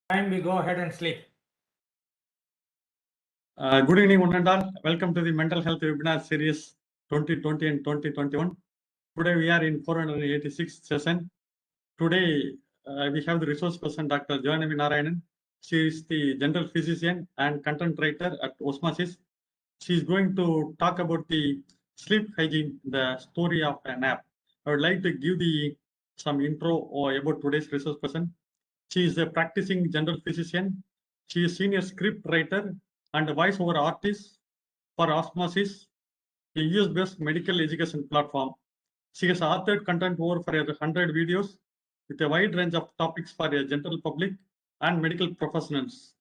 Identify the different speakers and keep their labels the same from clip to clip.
Speaker 1: Time we go ahead and sleep.
Speaker 2: Good evening, one and all. Welcome to the Mental Health Webinar Series 2020 and 2021. Today we are in 486th session. Today we have the resource person, Dr. Johanvi Narayanan. She is the general physician and content writer at Osmosis. She is going to talk about the sleep hygiene, the story of a nap. I would like to give some intro about today's resource person. She is a practicing general physician. She is senior script writer and a voiceover artist for Osmosis, a US-based medical education platform. She has authored content over for 100 videos with a wide range of topics for a general public and medical professionals.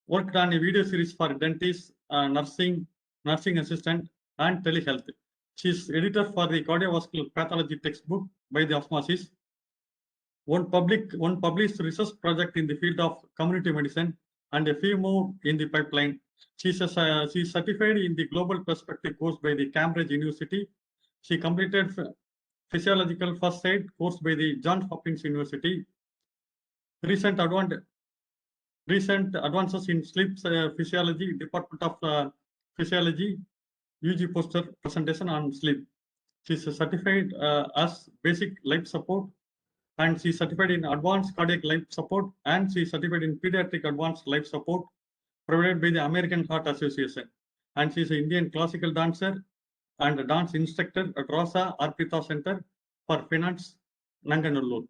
Speaker 2: Worked on a video series for dentists, nursing assistant, and telehealth. She is editor for the cardiovascular pathology textbook by the Osmosis. One published research project in the field of community medicine and a few more in the pipeline. She is certified in the Global Perspective course by the Cambridge University. She completed physiological first aid course by the Johns Hopkins University. Recent advances in sleep physiology, Department of Physiology, UG poster presentation on sleep. She is certified as basic life support, and she is certified in advanced cardiac life support, and she is certified in pediatric advanced life support provided by the American Heart Association. And she is an Indian classical dancer and a dance instructor at Rosa Arpita Center for Finance, Nanganallur.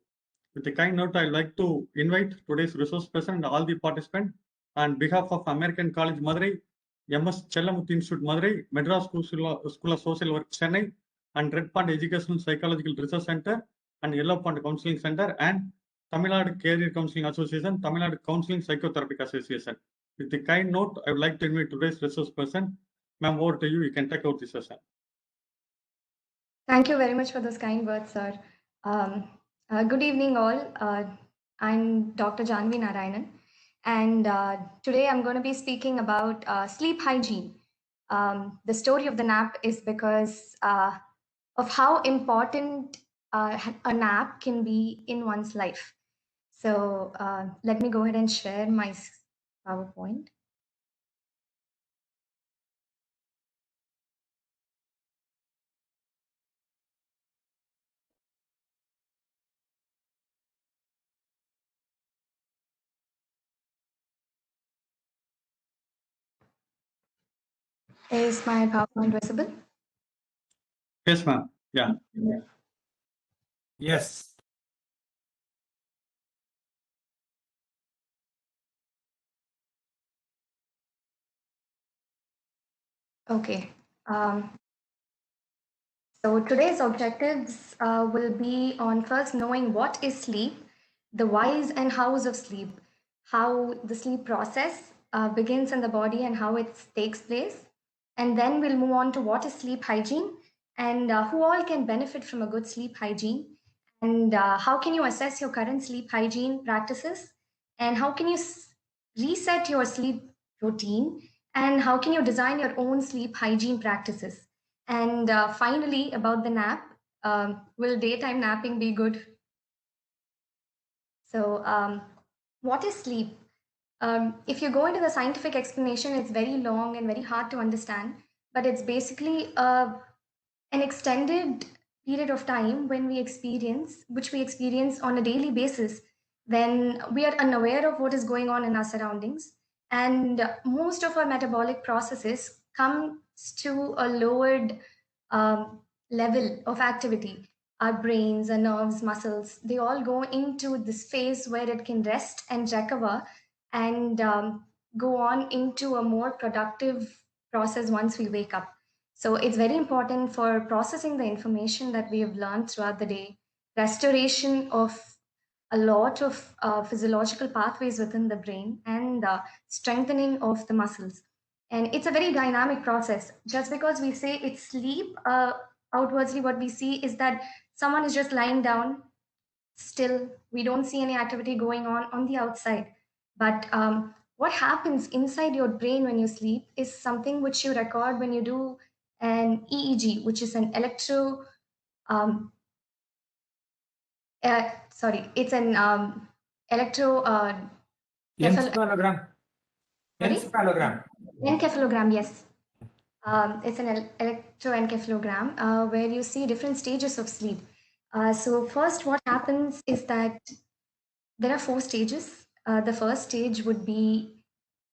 Speaker 2: With a kind note, I would like to invite today's resource person and all the participants on behalf of American College Madurai, MS Chellamuthi Institute Madurai, Madras School of Social Work Chennai, and Red Pond Educational Psychological Research Center, and Yellow Pond Counseling Center, and Tamil Nadu Career Counseling Association, Tamil Nadu Counseling Psychotherapy Association. With the kind note, I would like to invite today's resource person. Ma'am, over to you. You can take out the session.
Speaker 3: Thank you very much for those kind words, sir. Good evening, all. I'm Dr. Janvi Narayanan, and today I'm going to be speaking about sleep hygiene. The story of the nap is because of how important a nap can be in one's life. So let me go ahead and share my PowerPoint. Is my PowerPoint visible?
Speaker 2: Yes, ma'am. Yeah.
Speaker 1: Yes.
Speaker 3: Okay. So today's objectives will be on first knowing what is sleep, the whys and hows of sleep, how the sleep process begins in the body and how it takes place. And then we'll move on to what is sleep hygiene and who all can benefit from a good sleep hygiene, and how can you assess your current sleep hygiene practices, and how can you reset your sleep routine, and how can you design your own sleep hygiene practices. And finally, about the nap, will daytime napping be good? So, what is sleep? If you go into the scientific explanation, it's very long and very hard to understand, but it's basically an extended period of time which we experience on a daily basis, when we are unaware of what is going on in our surroundings, and most of our metabolic processes comes to a lowered level of activity. Our brains, our nerves, muscles, they all go into this phase where it can rest and recover and go on into a more productive process once we wake up. So it's very important for processing the information that we have learned throughout the day, restoration of a lot of physiological pathways within the brain, and strengthening of the muscles. And it's a very dynamic process. Just because we say it's sleep, outwardly what we see is that someone is just lying down still. We don't see any activity going on the outside. But what happens inside your brain when you sleep is something which you record when you do an EEG, which is an it's an Encephalogram.
Speaker 1: Encephalogram.
Speaker 3: Encephalogram, yes. It's an electroencephalogram where you see different stages of sleep. So first, what happens is that there are 4 stages. The first stage would be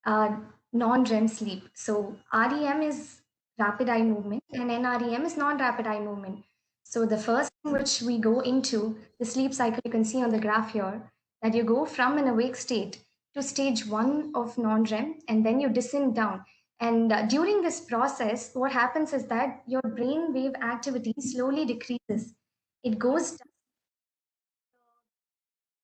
Speaker 3: non-REM sleep. So REM is rapid eye movement and NREM is non-rapid eye movement. So the first thing which we go into the sleep cycle, you can see on the graph here, that you go from an awake state to stage 1 of non-REM and then you descend down. And during this process, what happens is that your brain wave activity slowly decreases. It goes down, the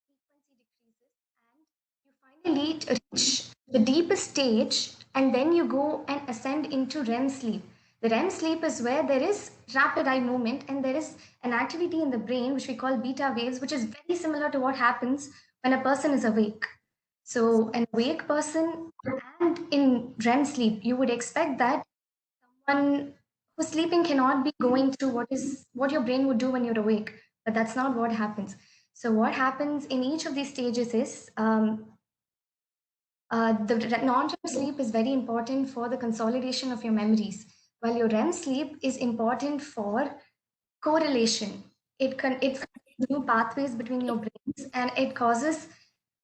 Speaker 3: frequency decreases, and you finally reach the deepest stage, and then you go and ascend into REM sleep. The REM sleep is where there is rapid eye movement and there is an activity in the brain which we call beta waves, which is very similar to what happens when a person is awake. So, an awake person and in REM sleep, you would expect that someone who's sleeping cannot be going through what your brain would do when you're awake, but that's not what happens. So, what happens in each of these stages is the non-REM sleep is very important for the consolidation of your memories, while your REM sleep is important for correlation. It new pathways between your brains, and it causes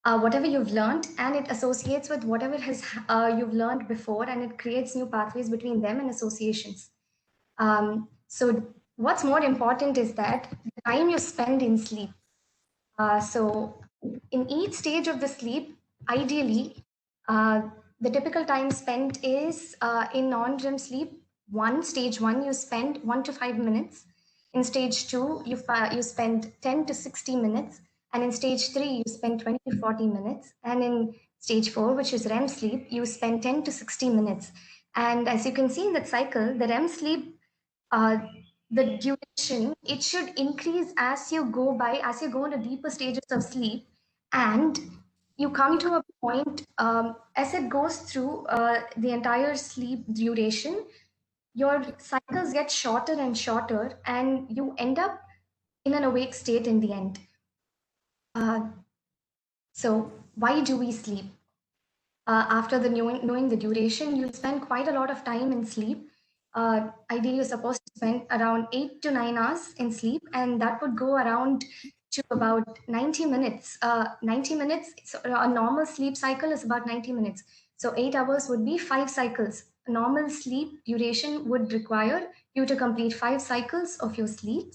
Speaker 3: whatever you've learned, and it associates with whatever you've learned before, and it creates new pathways between them and associations. So what's more important is that the time you spend in sleep. So in each stage of the sleep, ideally, the typical time spent is in non-REM sleep. Stage one, you spend 1 to 5 minutes. In stage 2, you spend 10 to 60 minutes. And in stage 3, you spend 20 to 40 minutes. And in stage 4, which is REM sleep, you spend 10 to 60 minutes. And as you can see in that cycle, the REM sleep, the duration, it should increase as you go into deeper stages of sleep, and you come to a point as it goes through the entire sleep duration, your cycles get shorter and shorter, and you end up in an awake state in the end. So why do we sleep? After knowing the duration, you'll spend quite a lot of time in sleep. Ideally, you're supposed to spend around 8 to 9 hours in sleep, and that would go around to about 90 minutes. 90 minutes, so a normal sleep cycle is about 90 minutes. So 8 hours would be 5 cycles. A normal sleep duration would require you to complete 5 cycles of your sleep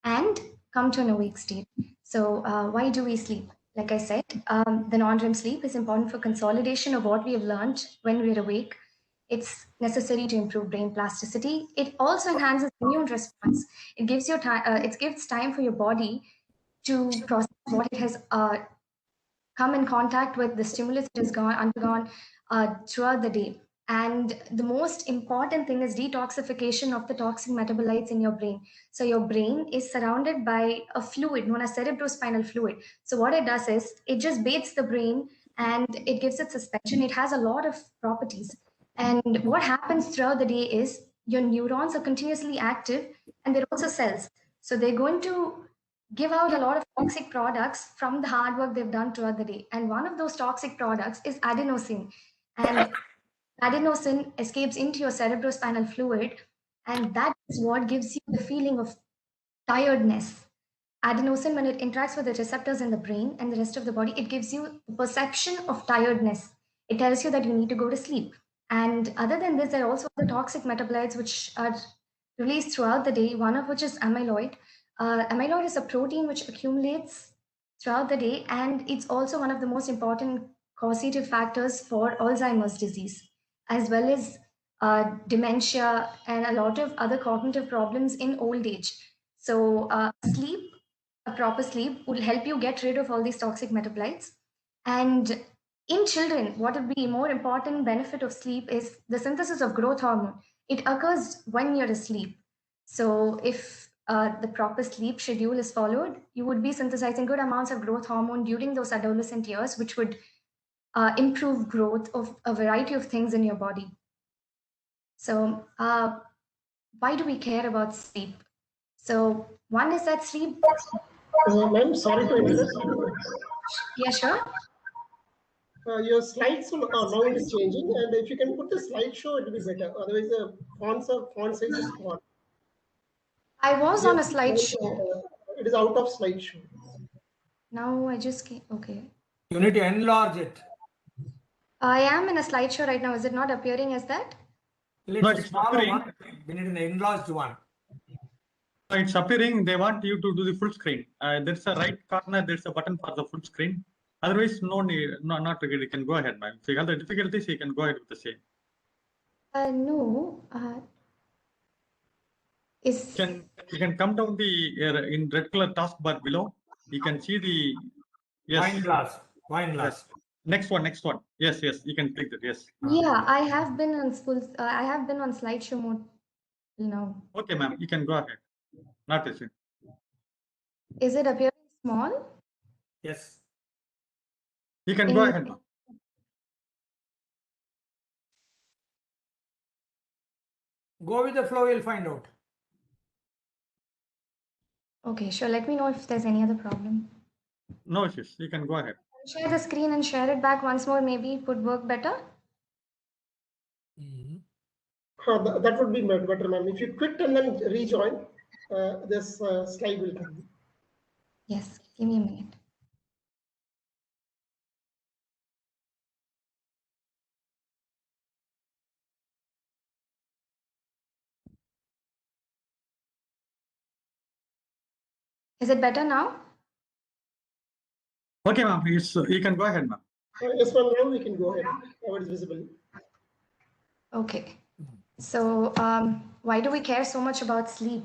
Speaker 3: and come to an awake state. So why do we sleep? Like I said, the non-REM sleep is important for consolidation of what we have learned when we're awake. It's necessary to improve brain plasticity. It also enhances immune response. It gives you time. It gives time for your body to process what it has come in contact with, the stimulus it has undergone throughout the day. And the most important thing is detoxification of the toxic metabolites in your brain. So your brain is surrounded by a fluid known as cerebrospinal fluid. So what it does is it just bathes the brain and it gives it suspension. It has a lot of properties. And what happens throughout the day is your neurons are continuously active, and they're also cells. So they're going to give out a lot of toxic products from the hard work they've done throughout the day. And one of those toxic products is adenosine. And adenosine escapes into your cerebrospinal fluid, and that is what gives you the feeling of tiredness. Adenosine, when it interacts with the receptors in the brain and the rest of the body, it gives you the perception of tiredness. It tells you that you need to go to sleep. And other than this, there are also the toxic metabolites which are released throughout the day, one of which is amyloid. Amyloid is a protein which accumulates throughout the day, and it's also one of the most important causative factors for Alzheimer's disease, as well as dementia and a lot of other cognitive problems in old age. So, a proper sleep will help you get rid of all these toxic metabolites. And in children, what would be more important benefit of sleep is the synthesis of growth hormone. It occurs when you're asleep. So if the proper sleep schedule is followed, you would be synthesizing good amounts of growth hormone during those adolescent years, which would improve growth of a variety of things in your body. So why do we care about sleep? So one is that sleep.
Speaker 4: Ma'am, sorry to interrupt.
Speaker 3: Yeah, sure.
Speaker 4: Your slides now it is changing, and if you can put the slideshow, it will be better. Otherwise, the font size is small.
Speaker 3: I was on a
Speaker 4: Yes,
Speaker 3: slideshow.
Speaker 4: it is out of slideshow.
Speaker 3: Now I just came. Okay.
Speaker 1: You need to enlarge it.
Speaker 3: I am in a slideshow right now. Is it not appearing as that?
Speaker 1: It's
Speaker 2: No,
Speaker 1: a
Speaker 2: it's
Speaker 1: smaller
Speaker 2: appearing.
Speaker 1: one. We need an enlarged one.
Speaker 2: It's appearing. They want you to do the full screen. There's a right corner. There's a button for the full screen. Otherwise, no need. No, not to get. You can go ahead, man. If you have the difficulties, you can go ahead with the same.
Speaker 3: No.
Speaker 2: You can come down the in red color taskbar below. You can see the
Speaker 1: Wine glass. Wine glass.
Speaker 2: Yes. Next one. Yes. You can click that. Yes.
Speaker 3: Yeah, I have been on I have been on slideshow mode till now.
Speaker 2: Okay, ma'am. You can go ahead. Not issue.
Speaker 3: Is it appearing small?
Speaker 1: Yes.
Speaker 2: You can go ahead, ma'am.
Speaker 1: Go with the flow, you'll find out.
Speaker 3: Okay, sure. Let me know if there's any other problem.
Speaker 2: No issues. You can go ahead.
Speaker 3: Share the screen and share it back once more. Maybe it would work better.
Speaker 4: That would be better, ma'am. If you quit and then rejoin, this slide will come.
Speaker 3: Yes, give me a minute. Is it better now?
Speaker 2: Okay, ma'am. You can go ahead, ma'am.
Speaker 4: Yes, ma'am. Now we can go ahead. Now it is visible.
Speaker 3: Okay. So why do we care so much about sleep?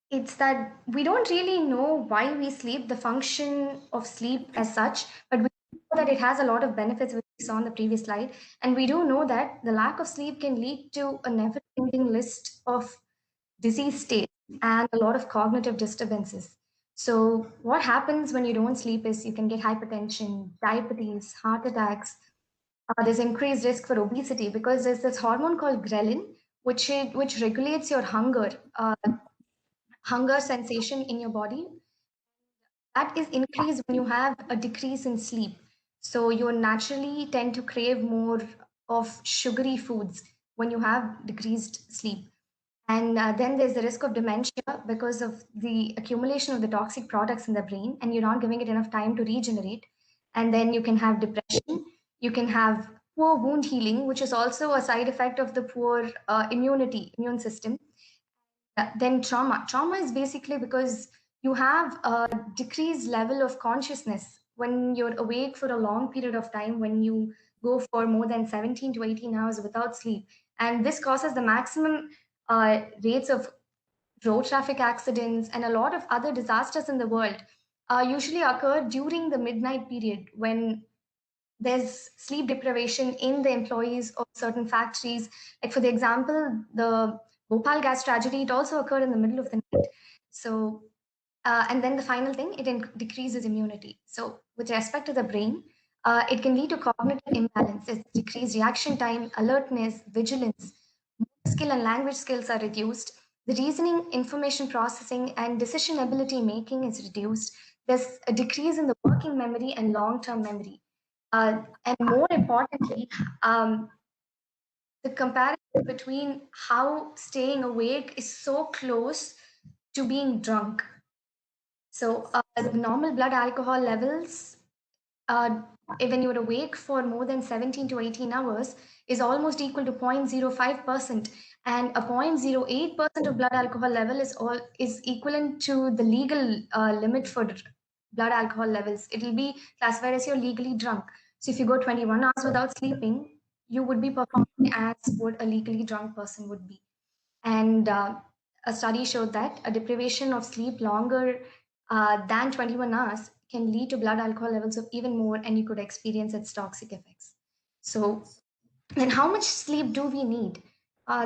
Speaker 3: It's that we don't really know why we sleep, the function of sleep as such, but we know that it has a lot of benefits, which we saw on the previous slide. And we do know that the lack of sleep can lead to a never-ending list of disease states and a lot of cognitive disturbances. So what happens when you don't sleep is you can get hypertension, diabetes, heart attacks. There's increased risk for obesity because there's this hormone called ghrelin, which regulates your hunger sensation in your body. That is increased when you have a decrease in sleep. So you naturally tend to crave more of sugary foods when you have decreased sleep. And then there's the risk of dementia because of the accumulation of the toxic products in the brain, and you're not giving it enough time to regenerate. And then you can have depression. You can have poor wound healing, which is also a side effect of the poor immune system. Then trauma. Trauma is basically because you have a decreased level of consciousness when you're awake for a long period of time, when you go for more than 17 to 18 hours without sleep. And this causes the maximum rates of road traffic accidents and a lot of other disasters in the world usually occur during the midnight period when there's sleep deprivation in the employees of certain factories. Like for the example, the Bhopal gas tragedy, it also occurred in the middle of the night. So, and then the final thing, it decreases immunity. So with respect to the brain, it can lead to cognitive imbalance. It's decreased reaction time, alertness, vigilance, skill and language skills are reduced. The reasoning, information processing, and decision ability making is reduced. There's a decrease in the working memory and long-term memory. And more importantly, the comparison between how staying awake is so close to being drunk. So the normal blood alcohol levels, when you're awake for more than 17 to 18 hours, is almost equal to 0.05%. And a 0.08% of blood alcohol level is equivalent to the legal limit for blood alcohol levels. It will be classified as you're legally drunk. So if you go 21 hours without sleeping, you would be performing as what a legally drunk person would be. And a study showed that a deprivation of sleep longer than 21 hours can lead to blood alcohol levels of even more, and you could experience its toxic effects. So, then how much sleep do we need?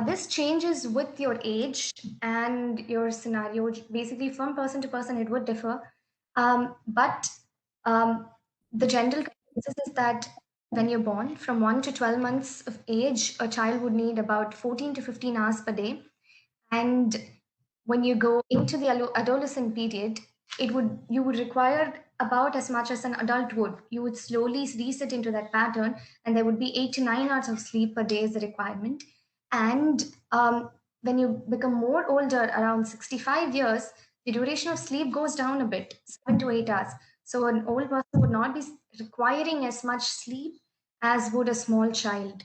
Speaker 3: This changes with your age and your scenario. Basically, from person to person, it would differ. But the general consensus is that when you're born, from 1 to 12 months of age, a child would need about 14 to 15 hours per day. And when you go into the adolescent period, you would require about as much as an adult would. You would slowly reset into that pattern, and there would be 8 to 9 hours of sleep per day is the requirement. And when you become more older, around 65 years, the duration of sleep goes down a bit, 7 to 8 hours. So an old person would not be requiring as much sleep as would a small child.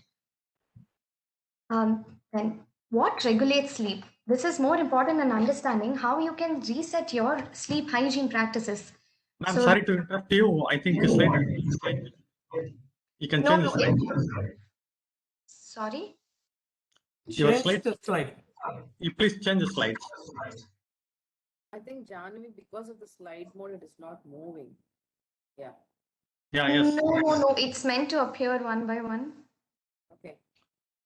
Speaker 3: Then what regulates sleep? This is more important in understanding how you can reset your sleep hygiene practices.
Speaker 2: I'm
Speaker 3: So-
Speaker 2: sorry to interrupt you. I think the slide is changed. You can change the slide.
Speaker 3: Sorry?
Speaker 2: Your
Speaker 1: Change
Speaker 2: slide.
Speaker 1: the slide.
Speaker 2: You please change the slides.
Speaker 5: I think Janvi, because of the slide mode, it is not moving. Yeah.
Speaker 2: Yeah, yes.
Speaker 3: No, it's meant to appear one by one.
Speaker 5: Okay.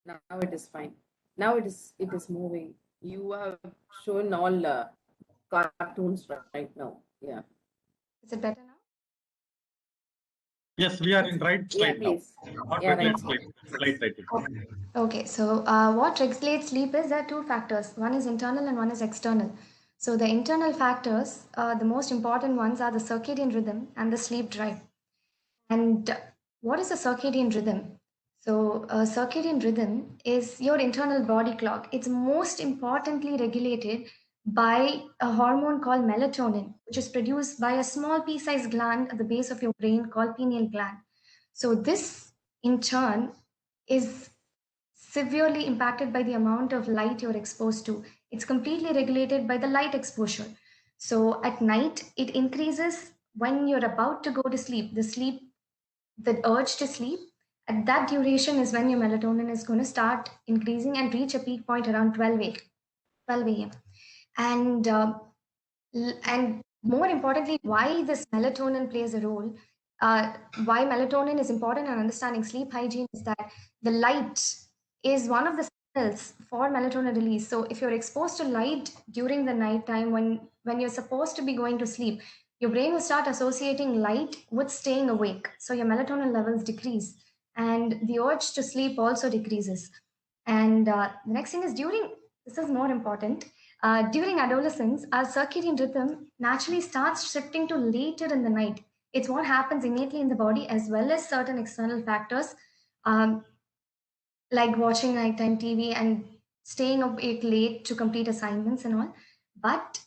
Speaker 5: Now it is fine. Now it is moving. You have shown all cartoons right now. Yeah.
Speaker 3: Is it better now?
Speaker 2: Yes, we are in right
Speaker 5: Yeah,
Speaker 2: slide now.
Speaker 5: please.
Speaker 2: Not
Speaker 5: Yeah,
Speaker 2: right
Speaker 5: right.
Speaker 2: slide title.
Speaker 3: Okay, so what regulates sleep is there are two factors. One is internal and one is external. So the internal factors, the most important ones are the circadian rhythm and the sleep drive. And what is a circadian rhythm? So a circadian rhythm is your internal body clock. It's most importantly regulated by a hormone called melatonin, which is produced by a small pea-sized gland at the base of your brain called pineal gland. So this in turn is severely impacted by the amount of light you're exposed to. It's completely regulated by the light exposure. So at night, it increases when you're about to go to sleep. The urge to sleep, at that duration is when your melatonin is going to start increasing and reach a peak point around 12 a.m. And more importantly, why this melatonin plays a role, why melatonin is important in understanding sleep hygiene is that the light is one of the signals for melatonin release. So if you're exposed to light during the night time when you're supposed to be going to sleep, your brain will start associating light with staying awake. So your melatonin levels decrease and the urge to sleep also decreases. And the next thing is this is more important, during adolescence, our circadian rhythm naturally starts shifting to later in the night. It's what happens innately in the body as well as certain external factors, um, like watching nighttime TV and staying awake late to complete assignments and all. But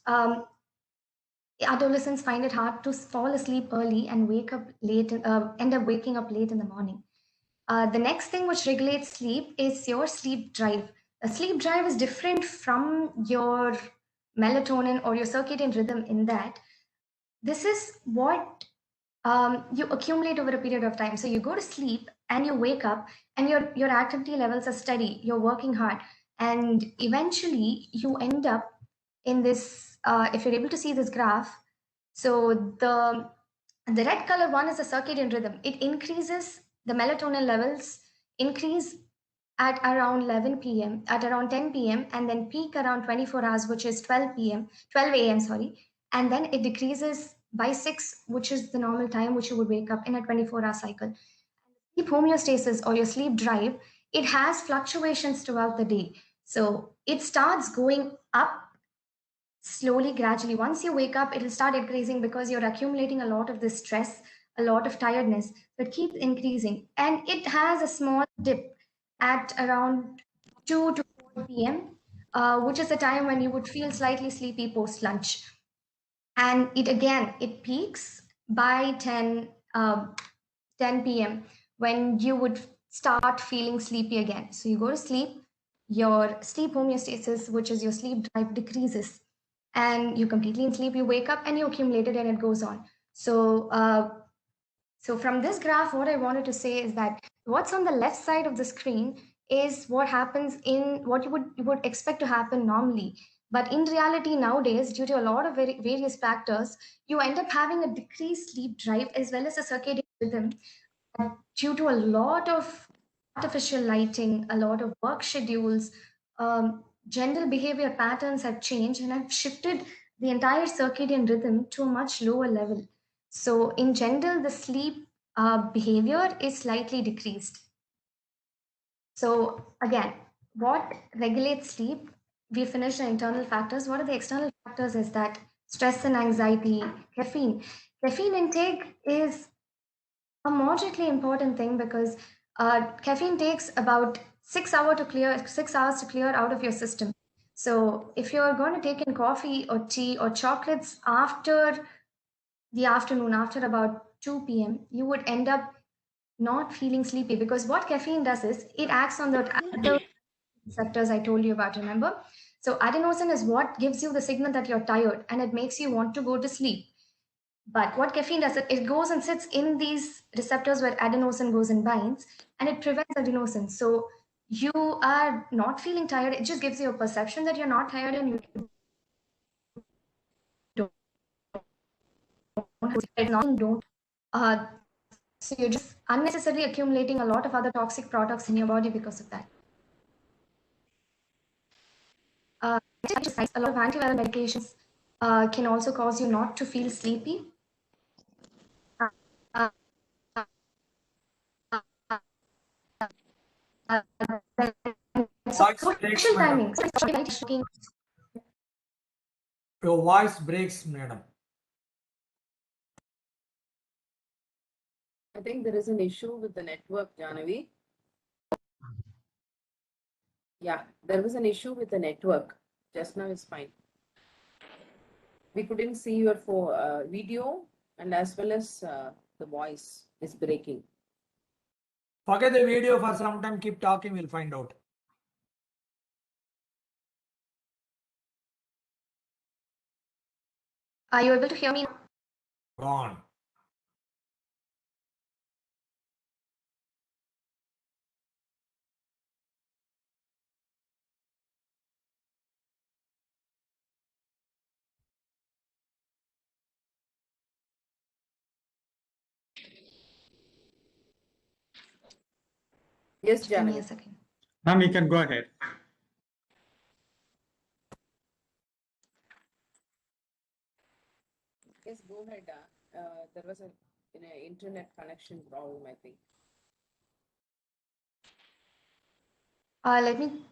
Speaker 3: adolescents find it hard to fall asleep early and wake up late, end up waking up late in the morning. The next thing which regulates sleep is your sleep drive. A sleep drive is different from your melatonin or your circadian rhythm in that this is what you accumulate over a period of time. So you go to sleep and you wake up and your activity levels are steady. You're working hard, and eventually you end up in this. If you're able to see this graph, so the red color one is the circadian rhythm. It increases, the melatonin levels increase at around 11 p.m., at around 10 p.m., and then peak around 24 hours, which is 12 a.m., sorry. And then it decreases by 6, which is the normal time which you would wake up in a 24-hour cycle. Sleep homeostasis or your sleep drive, it has fluctuations throughout the day. So it starts going up slowly, gradually. Once you wake up, it'll start increasing because you're accumulating a lot of this stress, a lot of tiredness. So it keeps increasing. And it has a small dip at around 2 to 4 p.m., which is the time when you would feel slightly sleepy post lunch. And it peaks by 10 p.m. when you would start feeling sleepy again. So you go to sleep, your sleep homeostasis, which is your sleep drive, decreases, and you completely in sleep. You wake up and you accumulate it, and it goes on. So from this graph, what I wanted to say is that what's on the left side of the screen is what happens in what you would expect to happen normally. But in reality, nowadays, due to a lot of various factors, you end up having a decreased sleep drive as well as a circadian rhythm due to a lot of artificial lighting, a lot of work schedules. General behavior patterns have changed and have shifted the entire circadian rhythm to a much lower level. So, in general, the sleep behavior is slightly decreased. So, again, what regulates sleep? We finished the internal factors. What are the external factors? Is that stress and anxiety, caffeine. caffeine intake is a moderately important thing because caffeine takes about 6 hours to clear out of your system. So if you're going to take in coffee or tea or chocolates after the afternoon, after about 2 p.m., you would end up not feeling sleepy because what caffeine does is it acts on the receptors I told you about, remember? So adenosine is what gives you the signal that you're tired and it makes you want to go to sleep. But what caffeine does, it goes and sits in these receptors where adenosine goes and binds, and it prevents adenosine. So you are not feeling tired. It just gives you a perception that you're not tired and you don't. So you're just unnecessarily accumulating a lot of other toxic products in your body because of that. A lot of antiviral medications can also cause you not to feel sleepy.
Speaker 1: Voice breaks, madam.
Speaker 3: Timing.
Speaker 1: Your voice breaks, madam.
Speaker 5: I think there is an issue with the network, Janavi. Yeah, there was an issue with the network. Just now is fine. We couldn't see your video, and as well as the voice is breaking.
Speaker 1: Forget the video for some time. Keep talking. We'll find out.
Speaker 3: Are you able to hear me?
Speaker 1: Gone.
Speaker 5: Yes,
Speaker 3: Give me a
Speaker 5: Janavi.
Speaker 3: second.
Speaker 2: Ma'am, you can go ahead.
Speaker 5: Yes, go ahead. There was an internet connection problem, I think.
Speaker 3: Let me.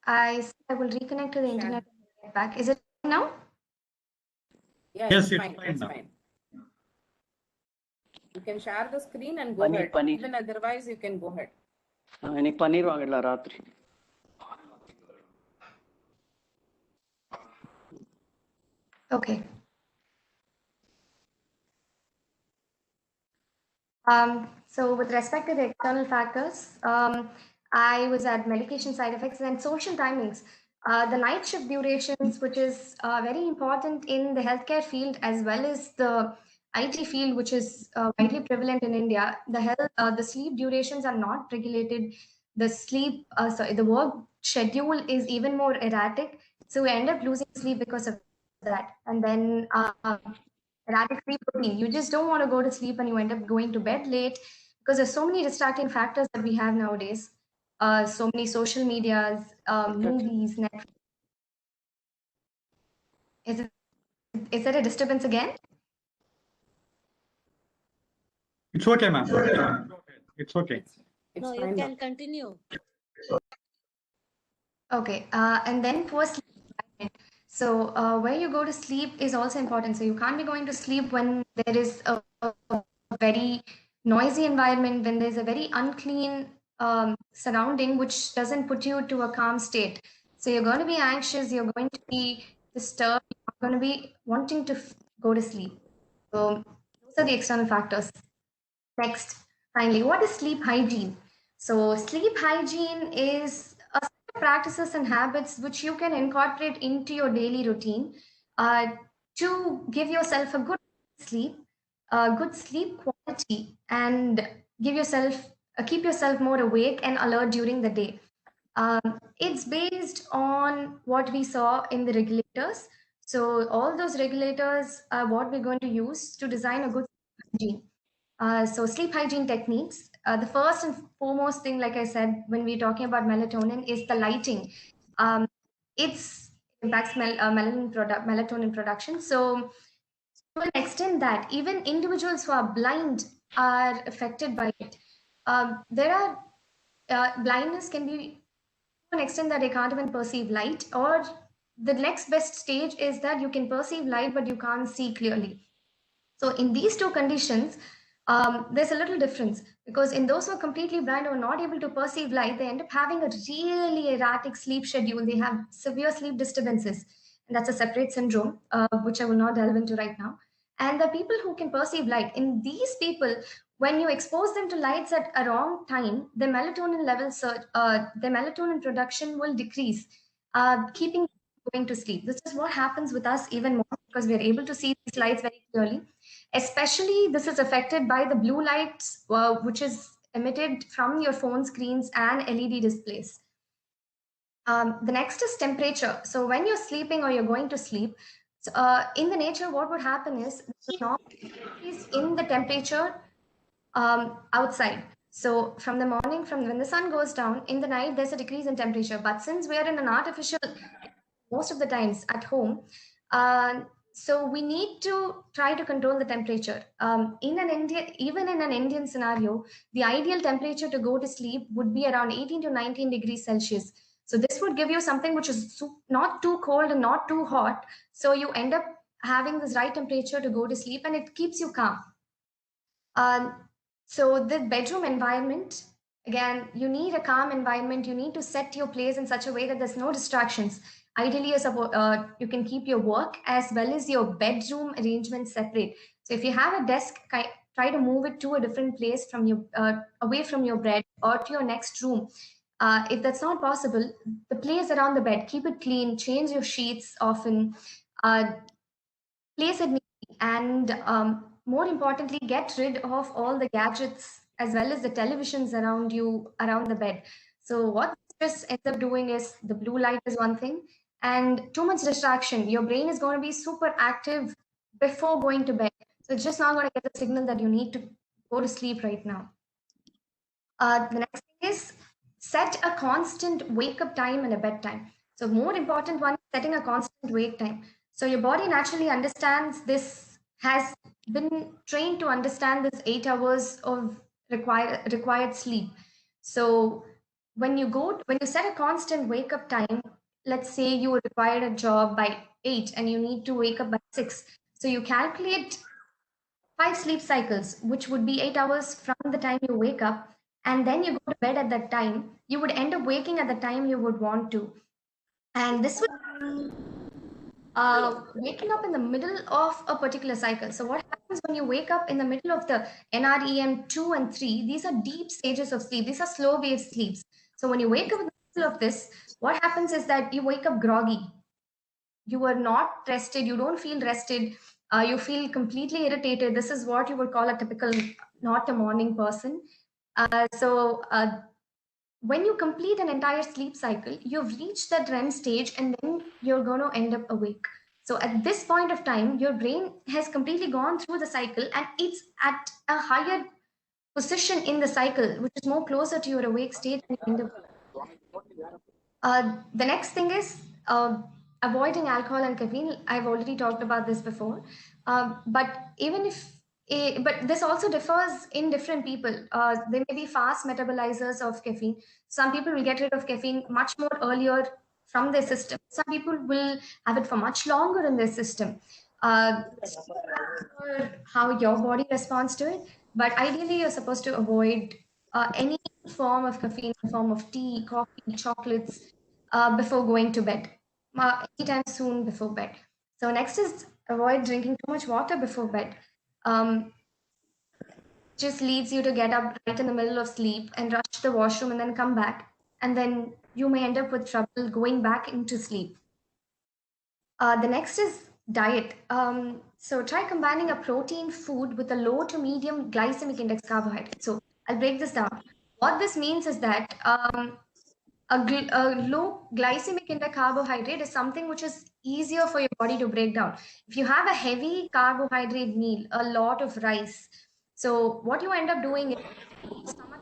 Speaker 3: I will reconnect to the
Speaker 5: Sure.
Speaker 3: internet and get back. Is it now?
Speaker 5: Yeah,
Speaker 2: Yes,
Speaker 5: it's
Speaker 2: it's
Speaker 5: fine.
Speaker 2: fine
Speaker 5: It's
Speaker 2: now.
Speaker 5: fine. You can share the screen and go
Speaker 6: Paneer,
Speaker 5: ahead.
Speaker 6: paneer.
Speaker 5: Even otherwise, you can go ahead.
Speaker 6: എനിക്ക് പനീർ വാങ്ങില്ല രാത്രി.
Speaker 3: Okay. So with respect to the external factors, I was at medication side effects and social timings. The night shift durations, which is very important in the healthcare field as well as the IT field, which is widely prevalent in India. The sleep durations are not regulated. The work schedule is even more erratic. So we end up losing sleep because of that. And then erratic sleep routine. You just don't want to go to sleep and you end up going to bed late because there's so many distracting factors that we have nowadays. So many social medias, movies, Netflix. Is there a disturbance again?
Speaker 2: It's okay, ma'am. It's okay.
Speaker 5: It's
Speaker 7: No, you
Speaker 5: fine now.
Speaker 7: can continue.
Speaker 3: Okay, and then poor sleep environment. So where you go to sleep is also important. So you can't be going to sleep when there is a very noisy environment, when there's a very unclean surrounding, which doesn't put you to a calm state. So you're going to be anxious, you're going to be disturbed, you're going to be wanting to go to sleep. So those are the external factors. Next, finally, what is sleep hygiene? So sleep hygiene is a set of practices and habits which you can incorporate into your daily routine to give yourself a good sleep quality, and keep yourself more awake and alert during the day. It's based on what we saw in the regulators. So all those regulators are what we're going to use to design a good hygiene. So sleep hygiene techniques. The first and foremost thing, like I said, when we're talking about melatonin, is the lighting. It's impacts melatonin production. So to an extent that even individuals who are blind are affected by it. There are blindness can be to an extent that they can't even perceive light, or the next best stage is that you can perceive light but you can't see clearly. So in these two conditions, there's a little difference, because in those who are completely blind or not able to perceive light, they end up having a really erratic sleep schedule. They have severe sleep disturbances, and that's a separate syndrome, which I will not delve into right now. And the people who can perceive light, in these people, when you expose them to lights at a wrong time, the melatonin levels, the melatonin production will decrease, keeping them going to sleep. This is what happens with us even more, because we are able to see these lights very clearly. Especially this is affected by the blue lights, which is emitted from your phone screens and LED displays. The next is temperature. So when you're sleeping or you're going to sleep, in the nature, what would happen is not increase in the temperature outside. So from the morning, from when the sun goes down, in the night, there's a decrease in temperature. But since we are in an artificial, most of the times at home, so we need to try to control the temperature. Even in an Indian scenario, the ideal temperature to go to sleep would be around 18 to 19 degrees Celsius. So this would give you something which is not too cold and not too hot. So you end up having this right temperature to go to sleep, and it keeps you calm. So the bedroom environment, again, you need a calm environment. You need to set your place in such a way that there's no distractions. Ideally, you can keep your work as well as your bedroom arrangement separate. So if you have a desk, try to move it to a different place from your away from your bed or to your next room. If that's not possible, the place around the bed, keep it clean, change your sheets often, place it neatly, and more importantly, get rid of all the gadgets as well as the televisions around you, around the bed. So what this ends up doing is, the blue light is one thing, and too much distraction. Your brain is going to be super active before going to bed. So it's just not going to get the signal that you need to go to sleep right now. The next thing is, set a constant wake up time and a bedtime. So more important one, setting a constant wake time. So your body naturally understands this, has been trained to understand this 8 hours of required sleep. So when you set a constant wake up time, let's say you required a job by 8 and you need to wake up by 6. So you calculate 5 sleep cycles, which would be 8 hours from the time you wake up, and then you go to bed at that time. You would end up waking at the time you would want to. And this would waking up in the middle of a particular cycle. So what happens when you wake up in the middle of the NREM 2 and 3? These are deep stages of sleep. These are slow wave sleeps. So when you wake up in the middle of this, what happens is that you wake up groggy. You are not rested. You don't feel rested. You feel completely irritated. This is what you would call a typical not a morning person. When you complete an entire sleep cycle, you've reached that REM stage, and then you're going to end up awake. So at this point of time, your brain has completely gone through the cycle, and it's at a higher position in the cycle, which is more closer to your awake state. And you end up. The next thing is avoiding alcohol and caffeine. I've already talked about this before, but this also differs in different people. There may be fast metabolizers of caffeine. Some people will get rid of caffeine much more earlier from their system. Some people will have it for much longer in their system. How your body responds to it, but ideally you're supposed to avoid any form of caffeine, in the form of tea, coffee, chocolates, before going to bed, anytime soon before bed. So next is avoid drinking too much water before bed. Just leads you to get up right in the middle of sleep and rush to the washroom and then come back, and then you may end up with trouble going back into sleep. The next is diet. So try combining a protein food with a low to medium glycemic index carbohydrate. So I'll break this down. What this means is that a low glycemic index carbohydrate is something which is easier for your body to break down. If you have a heavy carbohydrate meal, a lot of rice, so what you end up doing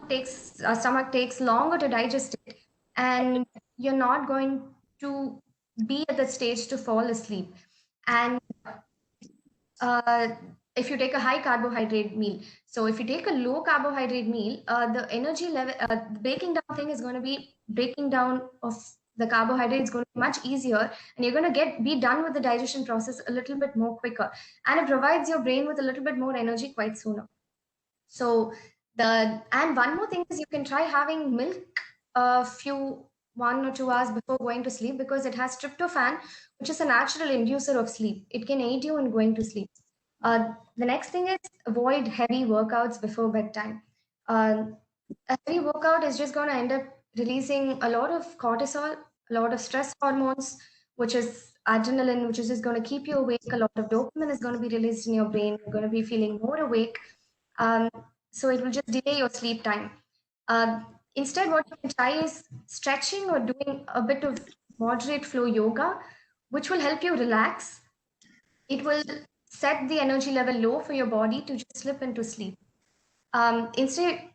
Speaker 3: is stomach takes longer to digest it, and you're not going to be at the stage to fall asleep. And if you take a high carbohydrate meal, so if you take a low carbohydrate meal, the energy level, the breaking down thing is going to be breaking down of the carbohydrate is going to be much easier, and you're going to be done with the digestion process a little bit more quicker, and it provides your brain with a little bit more energy quite sooner. So and one more thing is you can try having milk a few 1 or 2 hours before going to sleep, because it has tryptophan, which is a natural inducer of sleep. It can aid you in going to sleep. The next thing is avoid heavy workouts before bedtime. A heavy workout is just going to end up releasing a lot of cortisol, a lot of stress hormones, which is adrenaline, which is just going to keep you awake. A lot of dopamine is going to be released in your brain. You're going to be feeling more awake. So it will just delay your sleep time. Instead, what you can try is stretching or doing a bit of moderate flow yoga, which will help you relax. It will set the energy level low for your body to just slip into sleep. Instead,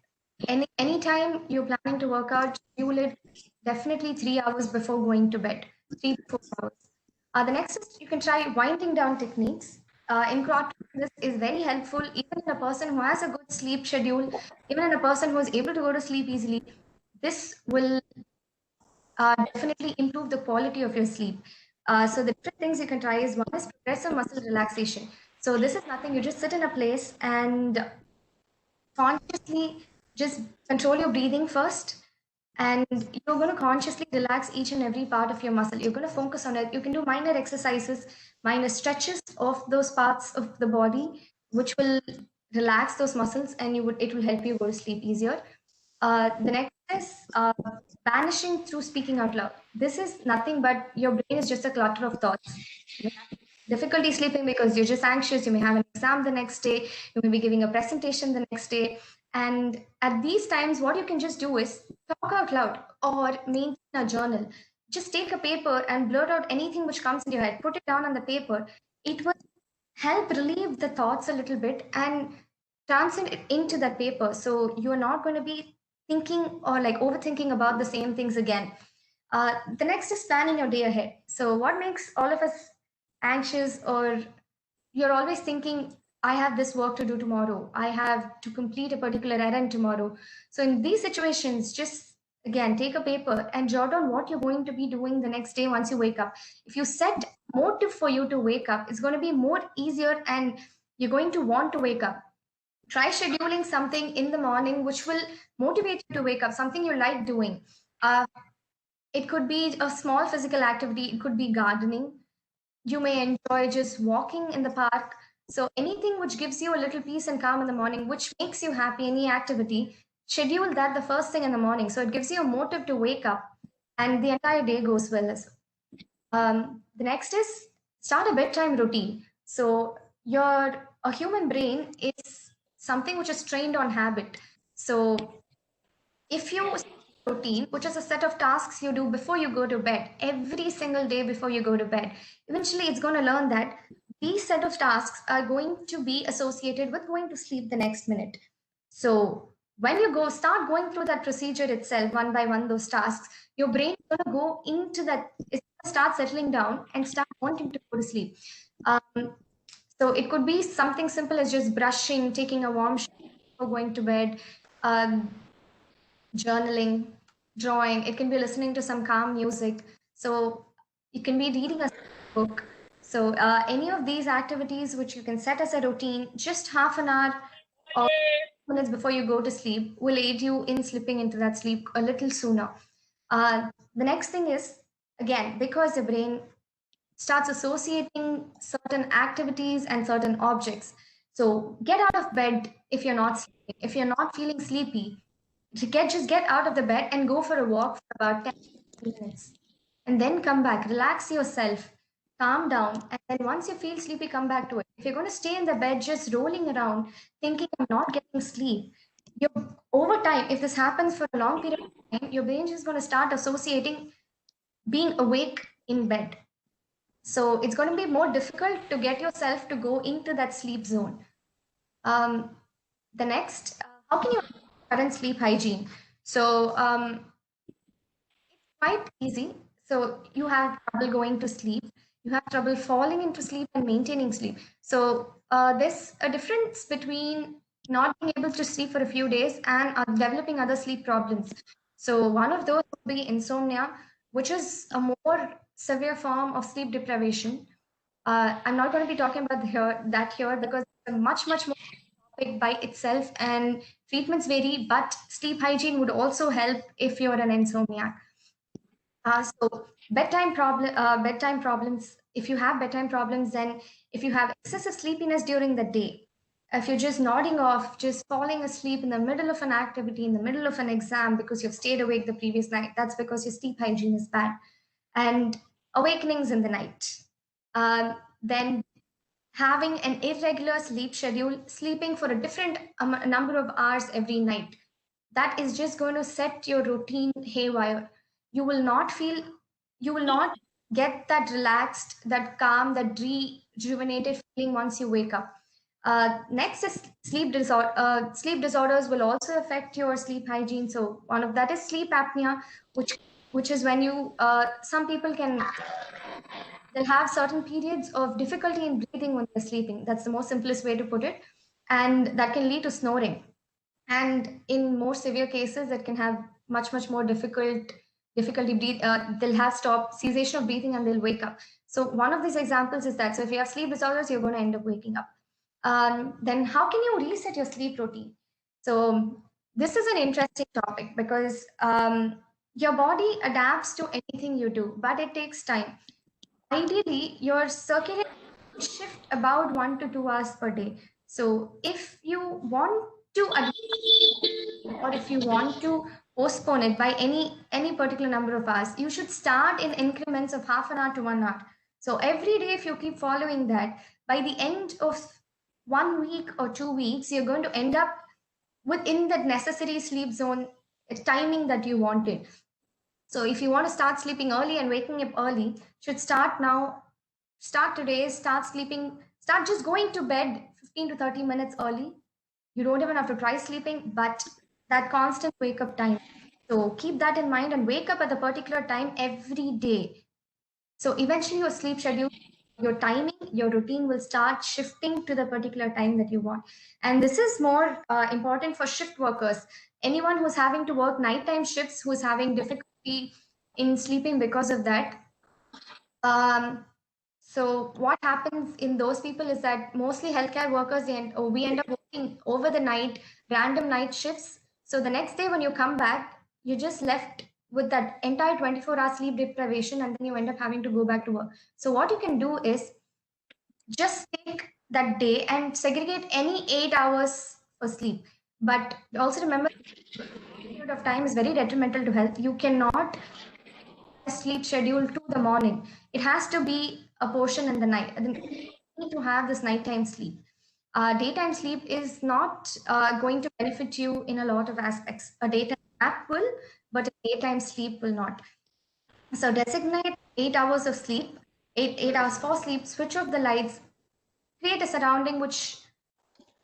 Speaker 3: anytime you're planning to work out, schedule it definitely 3 hours before going to bed, 3 to 4 hours. The next is you can try winding down techniques. In CROT, this is very helpful even in a person who has a good sleep schedule, even in a person who is able to go to sleep easily. This will definitely improve the quality of your sleep. So the different things you can try is, one is progressive muscle relaxation. So this is nothing, you just sit in a place and consciously just control your breathing first, and you're going to consciously relax each and every part of your muscle. You're going to focus on it. You can do minor exercises, minor stretches of those parts of the body, which will relax those muscles, and it will help you go to sleep easier. The next is banishing through speaking out loud. This is nothing but your brain is just a clutter of thoughts. You may have difficulty sleeping because you're just anxious. You may have an exam the next day. You may be giving a presentation the next day. And at these times, what you can just do is talk out loud or maintain a journal. Just take a paper and blurt out anything which comes in your head. Put it down on the paper. It will help relieve the thoughts a little bit and translate it into that paper. So you're not going to be thinking or like overthinking about the same things again. The next is planning your day ahead. So what makes all of us anxious, or you're always thinking, I have this work to do tomorrow, I have to complete a particular errand tomorrow. So in these situations, just again take a paper and jot down what you're going to be doing the next day once you wake up. If you set a motive for you to wake up, it's going to be more easier and you're going to want to wake up. Try scheduling something in the morning which will motivate you to wake up, something you like doing. It could be a small physical activity, it could be gardening. You may enjoy just walking in the park. So anything which gives you a little peace and calm in the morning, which makes you happy, any activity, schedule that the first thing in the morning. So it gives you a motive to wake up and the entire day goes well as well. The next is start a bedtime routine. So a human brain is something which is trained on habit. So if you routine, which is a set of tasks you do before you go to bed, every single day before you go to bed, eventually it's going to learn that these set of tasks are going to be associated with going to sleep the next minute. So when you start going through that procedure itself, one by one, those tasks, your brain is going to go into that, start settling down and start wanting to go to sleep. So it could be something simple as just brushing, taking a warm shower before going to bed, journaling, drawing. It can be listening to some calm music. So it can be reading a book. So any of these activities which you can set as a routine, just half an hour or minutes before you go to sleep, will aid you in slipping into that sleep a little sooner. The next thing is, again, because the brain starts associating certain activities and certain objects. So get out of bed if you're not sleeping. If you're not feeling sleepy, just get out of the bed and go for a walk for about 10 minutes. And then come back, relax yourself, calm down. And then once you feel sleepy, come back to it. If you're going to stay in the bed just rolling around, thinking I'm not getting sleep, over time, if this happens for a long period of time, your brain is going to start associating being awake in bed. So it's going to be more difficult to get yourself to go into that sleep zone. The next, how can you current sleep hygiene? So it's quite easy. So you have trouble going to sleep, you have trouble falling into sleep and maintaining sleep. So there's a difference between not being able to sleep for a few days and developing other sleep problems. So one of those would be insomnia. which is a more severe form of sleep deprivation. I'm not going to be talking about that here because it's a much more topic by itself, and treatments vary, but sleep hygiene would also help if you're an insomniac. So bedtime problems. If you have bedtime problems, then if you have excessive sleepiness during the day, if you're just nodding off, just falling asleep in the middle of an activity, in the middle of an exam because you've stayed awake the previous night, that's because your sleep hygiene is bad. And awakenings in the night. Then having an irregular sleep schedule, sleeping for a different number of hours every night, that is just going to set your routine haywire. You will not get that relaxed, that calm, that rejuvenated feeling once you wake up. Next is sleep disorder. Sleep disorders will also affect your sleep hygiene. So one of that is sleep apnea, which is when you some people they'll have certain periods of difficulty in breathing when they're sleeping. That's the most simplest way to put it, and that can lead to snoring. And in more severe cases, that can have much more difficulty breathe. They'll have cessation of breathing, and they'll wake up. So one of these examples is that. So if you have sleep disorders, you're going to end up waking up. Then how can you reset your sleep routine? So this is an interesting topic because your body adapts to anything you do, but it takes time. Ideally, your circadian shift about 1 to 2 hours per day. So if you want to or if you want to postpone it by any particular number of hours, you should start in increments of half an hour to 1 hour. So every day, if you keep following that, by the end of 1 week or 2 weeks, you're going to end up within that necessary sleep zone timing that you wanted. So if you want to start sleeping early and waking up early, should start now. Start today, start just going to bed 15 to 30 minutes early. You don't even have to try sleeping, but that constant wake up time. So keep that in mind and wake up at a particular time every day. So eventually your sleep schedule, your timing, your routine will start shifting to the particular time that you want. And this is more important for shift workers. Anyone who's having to work nighttime shifts, who's having difficulty in sleeping because of that. So what happens in those people is that mostly healthcare workers, we end up working over the night, random night shifts. So the next day when you come back, you're just left with that entire 24-hour sleep deprivation, and then you end up having to go back to work. So what you can do is just take that day and segregate any 8 hours for sleep. But also remember, period of time is very detrimental to health. You cannot sleep schedule to the morning. It has to be a portion in the night. You need to have this nighttime sleep. Daytime sleep is not going to benefit you in a lot of aspects. A daytime nap will, but a daytime sleep will not. So designate 8 hours of sleep, 8 hours for sleep, switch off the lights, create a surrounding which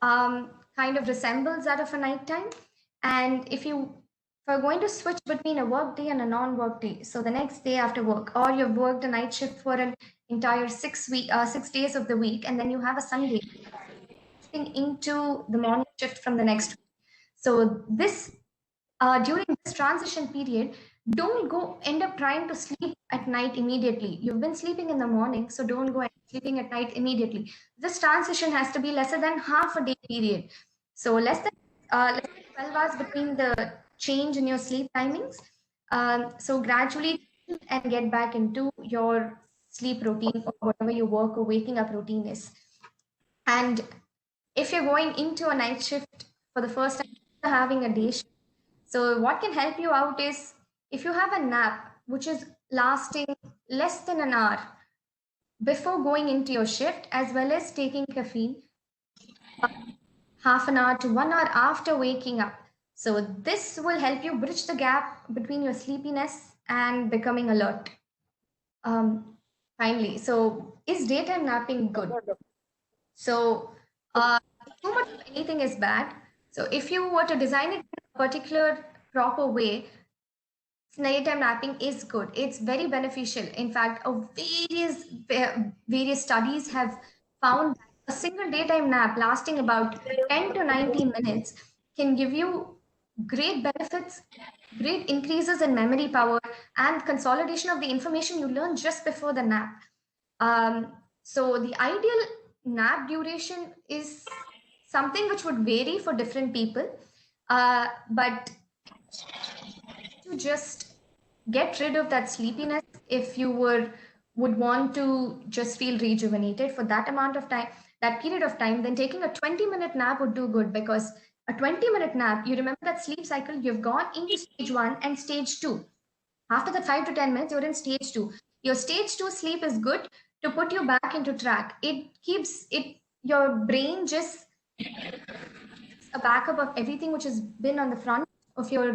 Speaker 3: kind of resembles that of a nighttime. And if you're going to switch between a work day and a non-work day, so the next day after work, or you've worked a night shift for an entire 6 days of the week, and then you have a Sunday into the morning shift from the next week. So this during this transition period, don't go end up trying to sleep at night immediately. You've been sleeping in the morning, so don't go sleeping at night immediately. This transition has to be lesser than half a day period. So less than 12 hours between the change in your sleep timings. So gradually and get back into your sleep routine or whatever your work or waking up routine is. And if you're going into a night shift for the first time, having a day shift, so what can help you out is if you have a nap which is lasting less than an hour before going into your shift, as well as taking caffeine half an hour to 1 hour after waking up. So this will help you bridge the gap between your sleepiness and becoming alert. Finally, so is daytime napping good? So too much of anything is bad. So if you were to design it in a particular proper way, daytime napping is good. It's very beneficial. In fact, various studies have found that a single daytime nap lasting about 10 to 90 minutes can give you great benefits, great increases in memory power, and consolidation of the information you learn just before the nap. So the ideal nap duration is something which would vary for different people, but to just get rid of that sleepiness, if you would want to just feel rejuvenated for that amount of time, that period of time, then taking a 20-minute nap would do good, because a 20-minute nap, you remember that sleep cycle, you've gone into stage 1 and stage 2. After that 5 to 10 minutes, you're in stage 2. Your stage 2 sleep is good to put you back into track. It keeps it, your brain just a backup of everything which has been on the front of your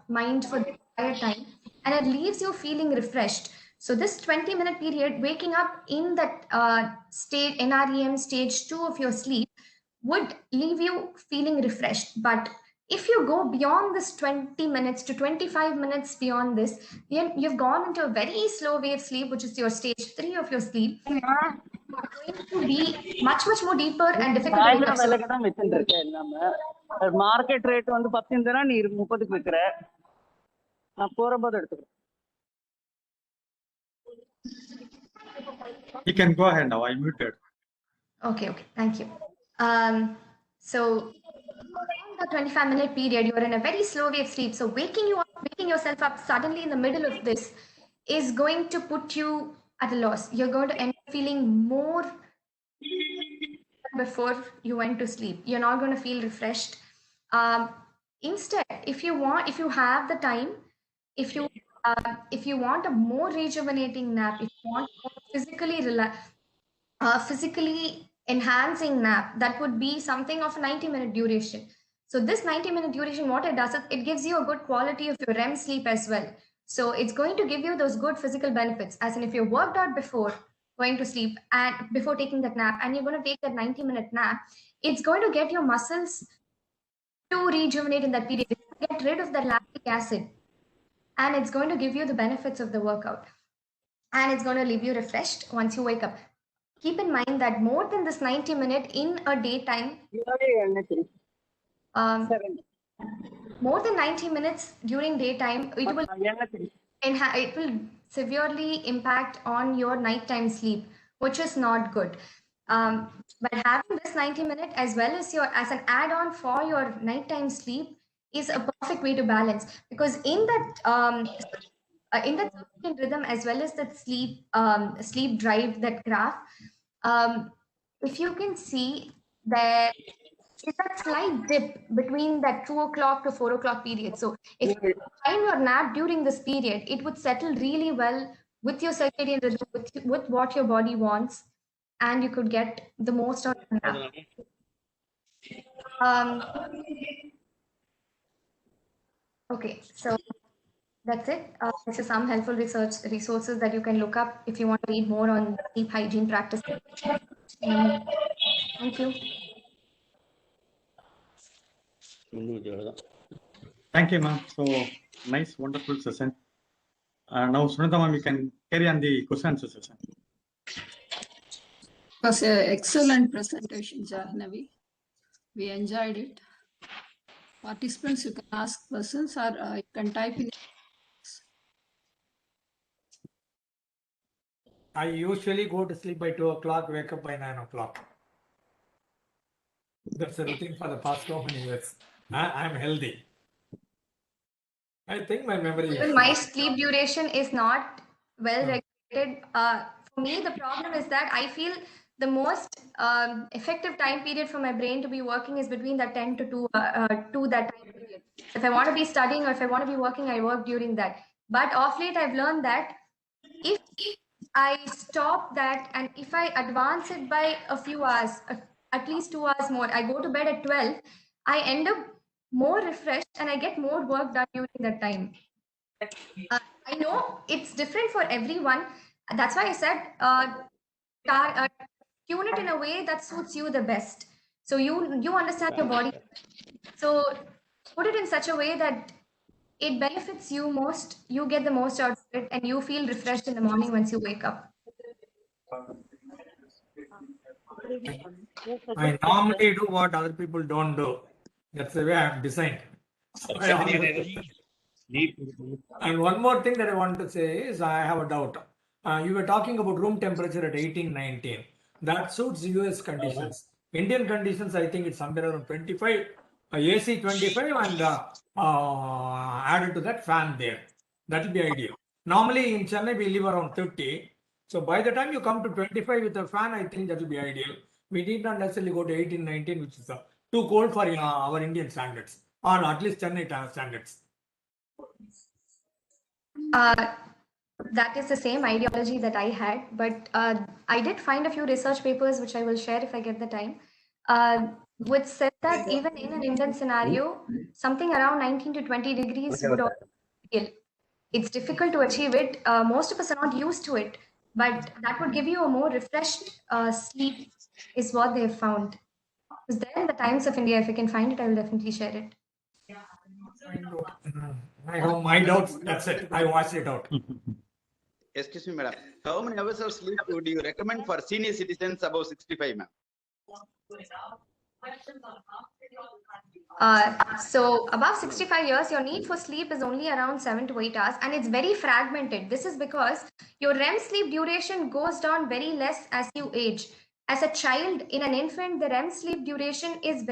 Speaker 3: mind for the entire time, and it leaves you feeling refreshed. So this 20-minute period, waking up in that state NREM stage 2 of your sleep, would leave you feeling refreshed. But if you go beyond this 20 minutes to 25 minutes beyond this, you've gone into a very slow wave sleep, which is your stage 3 of your sleep. It's going to be much more deeper and difficult to wake
Speaker 6: சாயந்தரம்
Speaker 3: up. So
Speaker 6: விலைக்கு தான் வச்சுட்டு இருக்கேன் எல்லாமே. Market rate வந்து 10 தரா, நீ 30க்கு விற்கிற. நான் போறபோது எடுத்துக்கிறேன்.
Speaker 2: You can go ahead now. I muted.
Speaker 3: Okay, thank you. So the 25-minute period, you're in a very slow wave sleep. So waking yourself up suddenly in the middle of this is going to put you at a loss. You're going to end up feeling more before you went to sleep. You're not going to feel refreshed. Instead, if you have the time, if you want a more rejuvenating nap, if you want a physically enhancing nap, that would be something of a 90-minute duration. So this 90-minute duration, what it does is it gives you a good quality of your REM sleep as well. So it's going to give you those good physical benefits, as in if you worked out before going to sleep and before taking that nap, and you're going to take that 90-minute nap, it's going to get your muscles to rejuvenate in that period. It's going to get rid of that lactic acid, and it's going to give you the benefits of the workout, and it's going to leave you refreshed once you wake up. Keep in mind that more than this 90-minute in a daytime, more than 90 minutes during daytime, it will severely impact on your nighttime sleep, which is not good. But having this 90-minute as well as an add-on for your nighttime sleep is a perfect way to balance, because in that circadian rhythm as well as that sleep drive, that graph, if you can see, there is a slight dip between that 2 o'clock to 4 o'clock period. So if you time your nap during this period, it would settle really well with your circadian rhythm, with what your body wants, and you could get the most out of the nap. Okay, so that's it. This is some helpful resources that you can look up if you want to read more on sleep hygiene practices. Thank you.
Speaker 2: Thank you, ma'am. So nice, wonderful session. Now, Sunita ma'am, we can carry on the question answer session.
Speaker 7: It was an excellent presentation, Jahnavi. We enjoyed it. Participants, you can ask questions or you can type in.
Speaker 1: I usually go to sleep by 2 o'clock, wake up by 9 o'clock. That's a routine for the past so many years. I'm healthy. I think my memory
Speaker 3: Even
Speaker 1: is.
Speaker 3: my sleep duration is not well regulated. For me, the problem is that I feel the most effective time period for my brain to be working is between that 10 to 2 that time period. If I want to be studying or if I want to be working, I work during that. But off late, I've learned that if I stop that and if I advance it by a few hours, at least 2 hours more, I go to bed at 12, I end up more refreshed and I get more work done during that time. I know it's different for everyone. That's why I said tune it in a way that suits you the best. So you understand your body. So put it in such a way that it benefits you most, you get the most out of it, and you feel refreshed in the morning once you wake up.
Speaker 1: I normally do what other people don't do. That's the way I'm designed. And one more thing that I want to say is I have a doubt. You were talking about room temperature at 18, 19. That suits US conditions. Indian conditions, I think it's somewhere around 25, AC 25 and added to that fan there. That will be ideal. Normally in Chennai, we live around 30. So by the time you come to 25 with a fan, I think that will be ideal. We need not necessarily go to 18, 19, which is too cold for our Indian standards, or at least Chennai standards.
Speaker 3: That is the same ideology that I had, but I did find a few research papers which I will share if I get the time, which said that even in an Indian scenario, something around 19 to 20 degrees would also be ideal. It's difficult to achieve it. Most of us are not used to it, but that would give you a more refreshed sleep, is what they have found. It was there in the Times of India. If I can find it, I will definitely share it.
Speaker 1: I have my doubts. That's it. I watched it out.
Speaker 8: Excuse me, madam. How many hours of sleep would you recommend for senior citizens above 65, ma'am?
Speaker 3: So above 65 years, your need for sleep is only around 7 to 8 hours, and it's very fragmented. This is because your REM sleep duration goes down very less as you age. As a child, in an infant, the REM sleep duration is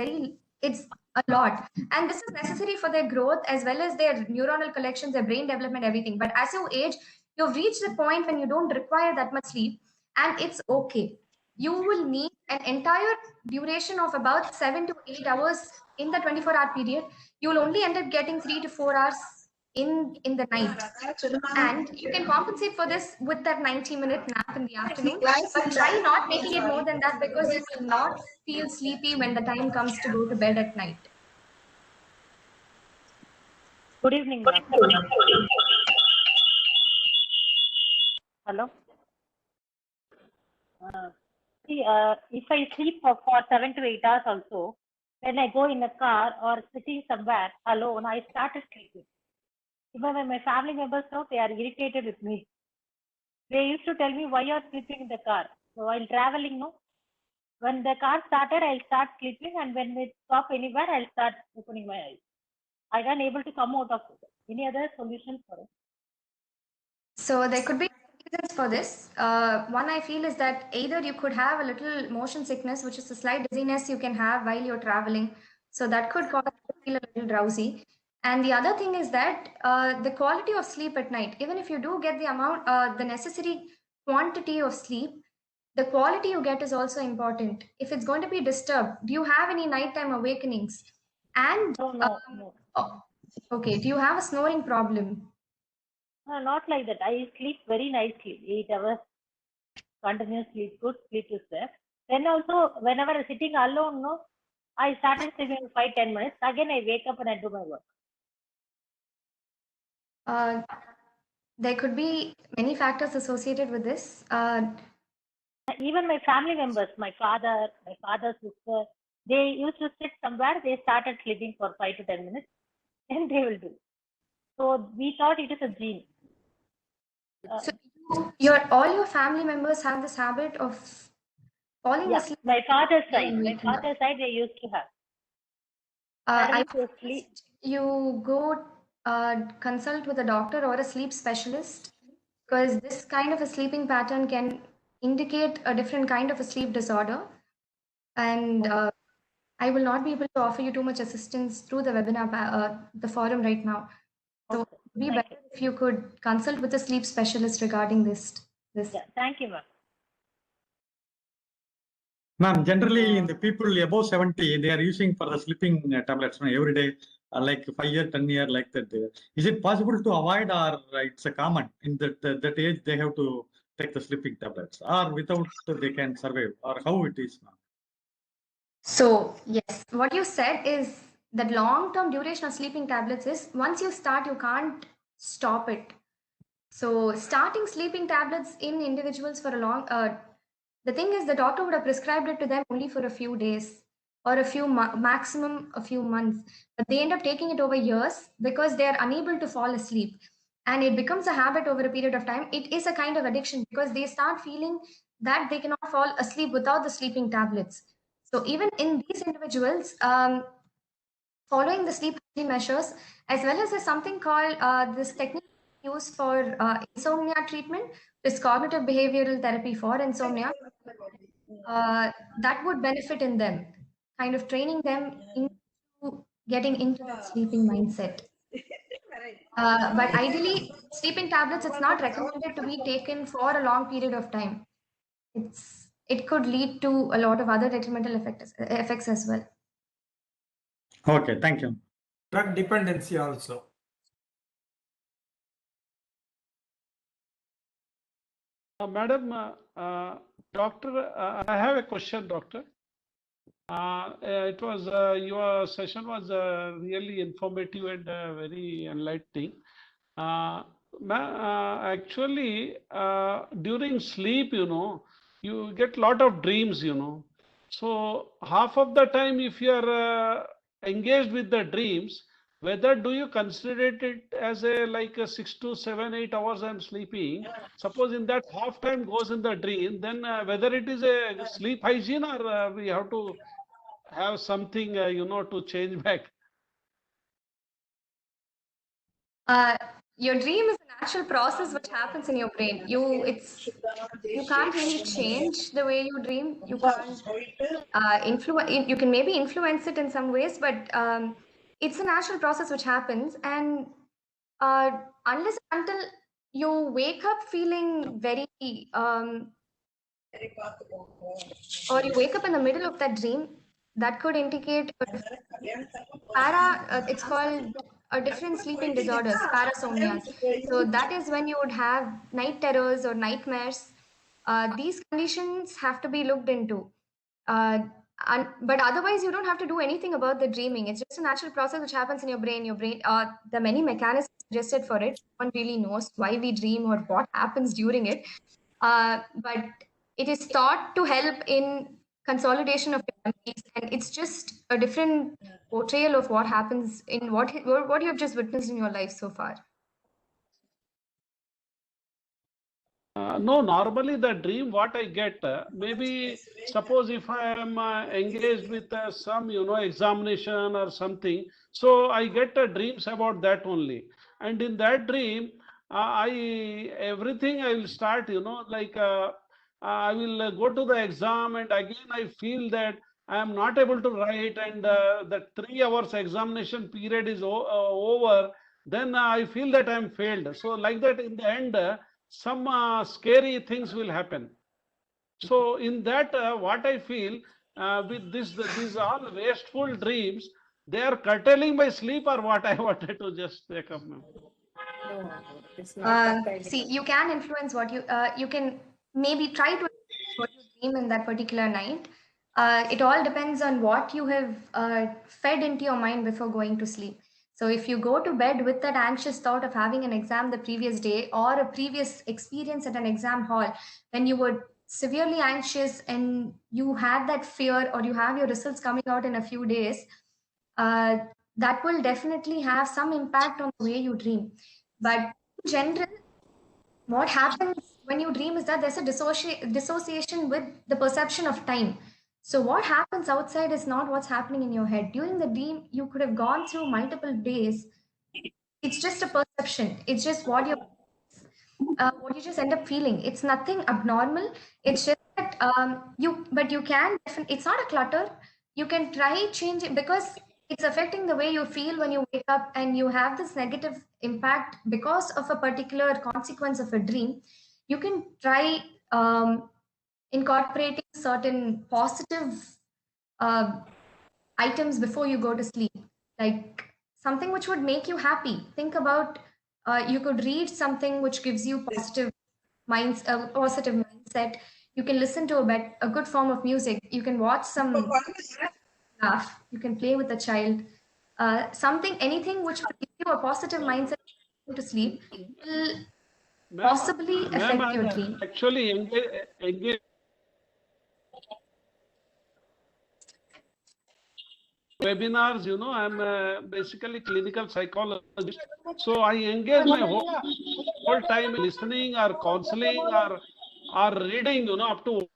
Speaker 3: it's a lot. And this is necessary for their growth as well as their neuronal collections, their brain development, everything. But as you age, you've reached the point when you don't require that much sleep, and it's okay. You will need an entire duration of about 7 to 8 hours in the 24-hour period. You will only end up getting 3 to 4 hours in the night, and you can compensate for this with that 90-minute nap in the afternoon, but try not making it more than that, because you will not feel sleepy when the time comes to go to bed at night.
Speaker 9: Good evening, ma'am. Hello. If I sleep for 7 to 8 hours also, when I go in a car or sitting somewhere alone, I started sleeping. Even when my family members know, they are irritated with me. They used to tell me, why you are sleeping in the car? So while traveling, no, when the car started, I'll start sleeping, and when it stop anywhere, I'll start opening my eyes. I am able to come out of it. Any other solution for it?
Speaker 3: So there could be reasons for this. One I feel is that either you could have a little motion sickness, which is a slight dizziness you can have while you're traveling. So that could cause you to feel a little drowsy. And the other thing is that the quality of sleep at night, even if you do get the necessary quantity of sleep, the quality you get is also important. If it's going to be disturbed, do you have any nighttime awakenings? And
Speaker 9: No.
Speaker 3: Okay, do you have a snoring problem?
Speaker 9: Not like that. I sleep very nicely, 8 hours continuous sleep, good sleep is there. Then also, whenever I'm sitting alone, no, I started sleeping 5-10 minutes. Again, I wake up and I do my work.
Speaker 3: There could be many factors associated with this.
Speaker 9: Even my family members, my father, my father's sister, they used to sit somewhere, they started sleeping for 5 to 10 minutes, and they will do. So we thought it is a gene.
Speaker 3: So all your family members have this habit of falling asleep?
Speaker 9: My father's side, they used to have.
Speaker 3: I suggest you go consult with a doctor or a sleep specialist, because this kind of a sleeping pattern can indicate a different kind of a sleep disorder. And I will not be able to offer you too much assistance through the webinar, the forum right now. So it would be better if you could consult with a sleep specialist regarding this.
Speaker 9: Yeah, thank you, ma'am.
Speaker 2: Ma'am, generally in the people above 70, they are using for the sleeping tablets every day, like 5 year, 10 year, like that. Is it possible to avoid, or it's a common in that age they have to take the sleeping tablets, or without they can survive, or how it is now?
Speaker 3: So yes, what you said is that long-term duration of sleeping tablets is once you start, you can't stop it. So starting sleeping tablets in individuals for a long, the thing is the doctor would have prescribed it to them only for a few days or maximum a few months, but they end up taking it over years because they are unable to fall asleep. And it becomes a habit over a period of time. It is a kind of addiction because they start feeling that they cannot fall asleep without the sleeping tablets. So even in these individuals, following the sleep hygiene measures, as well as there's something called this technique used for insomnia treatment, this cognitive behavioral therapy for insomnia. That would benefit in them, kind of training them into getting into that sleeping mindset. But ideally, sleeping tablets, it's not recommended to be taken for a long period of time. It could lead to a lot of other detrimental effects as well.
Speaker 2: Okay, thank you.
Speaker 1: Drug dependency also.
Speaker 10: Madam, doctor, I have a question, doctor. It was your session was really informative and very enlightening. Actually, during sleep, you get a lot of dreams, So half of the time, if you are engaged with the dreams, whether do you consider it as like a 6 to 7, 8 hours I'm sleeping? Suppose in that half time goes in the dream, then whether it is a sleep hygiene or we have to have something, to change back.
Speaker 3: Your dream is a natural process which happens in your brain. You can't really change the way you dream. You can't influence. You can maybe influence it in some ways, but it's a natural process which happens. And unless until you wake up feeling very or you wake up in the middle of that dream, that could indicate it's called a different sleeping disorders, parasomnias. So that is when you would have night terrors or nightmares. These conditions have to be looked into. But otherwise, you don't have to do anything about the dreaming. It's just a natural process which happens in your brain. There are many mechanisms suggested for it. No one really knows why we dream or what happens during it. But it is thought to help in consolidation of memories, and it's just a different portrayal of what happens in what you have just witnessed in your life so far.
Speaker 10: No, normally the dream what I get, maybe suppose if I am engaged with some, examination or something, so I get dreams about that only. And in that dream, everything I will start, like I will go to the exam and again I feel that I am not able to write and the 3 hours examination period is over, then I feel that I am failed. So like that in the end, some scary things will happen. So in that, what I feel with these all wasteful dreams, they are curtailing my sleep or what I wanted to just take up.
Speaker 5: No, it's not
Speaker 3: See, you can influence what you can maybe try to influence what you dream in that particular night. It all depends on what you have fed into your mind before going to sleep. So if you go to bed with that anxious thought of having an exam the previous day or a previous experience at an exam hall, when you were severely anxious and you had that fear or you have your results coming out in a few days, that will definitely have some impact on the way you dream. But in general, what happens when you dream is that there's a dissociation with the perception of time. So what happens outside is not what's happening in your head. During the dream, you could have gone through multiple days. It's just a perception. It's just what you just end up feeling. It's nothing abnormal. It's just that you can. It's not a clutter. You can try changing because it's affecting the way you feel when you wake up, and you have this negative impact because of a particular consequence of a dream. You can try incorporating certain positive items before you go to sleep, like something which would make you happy. Think about you could read something which gives you positive mindset. You can listen to a good form of music. You can watch some laugh. You can play with a child. Anything which will give you a positive mindset to sleep will possibly affect your dream.
Speaker 10: Actually, engage webinars, I'm basically clinical psychologist. So I engage my whole time listening or counseling or reading, up to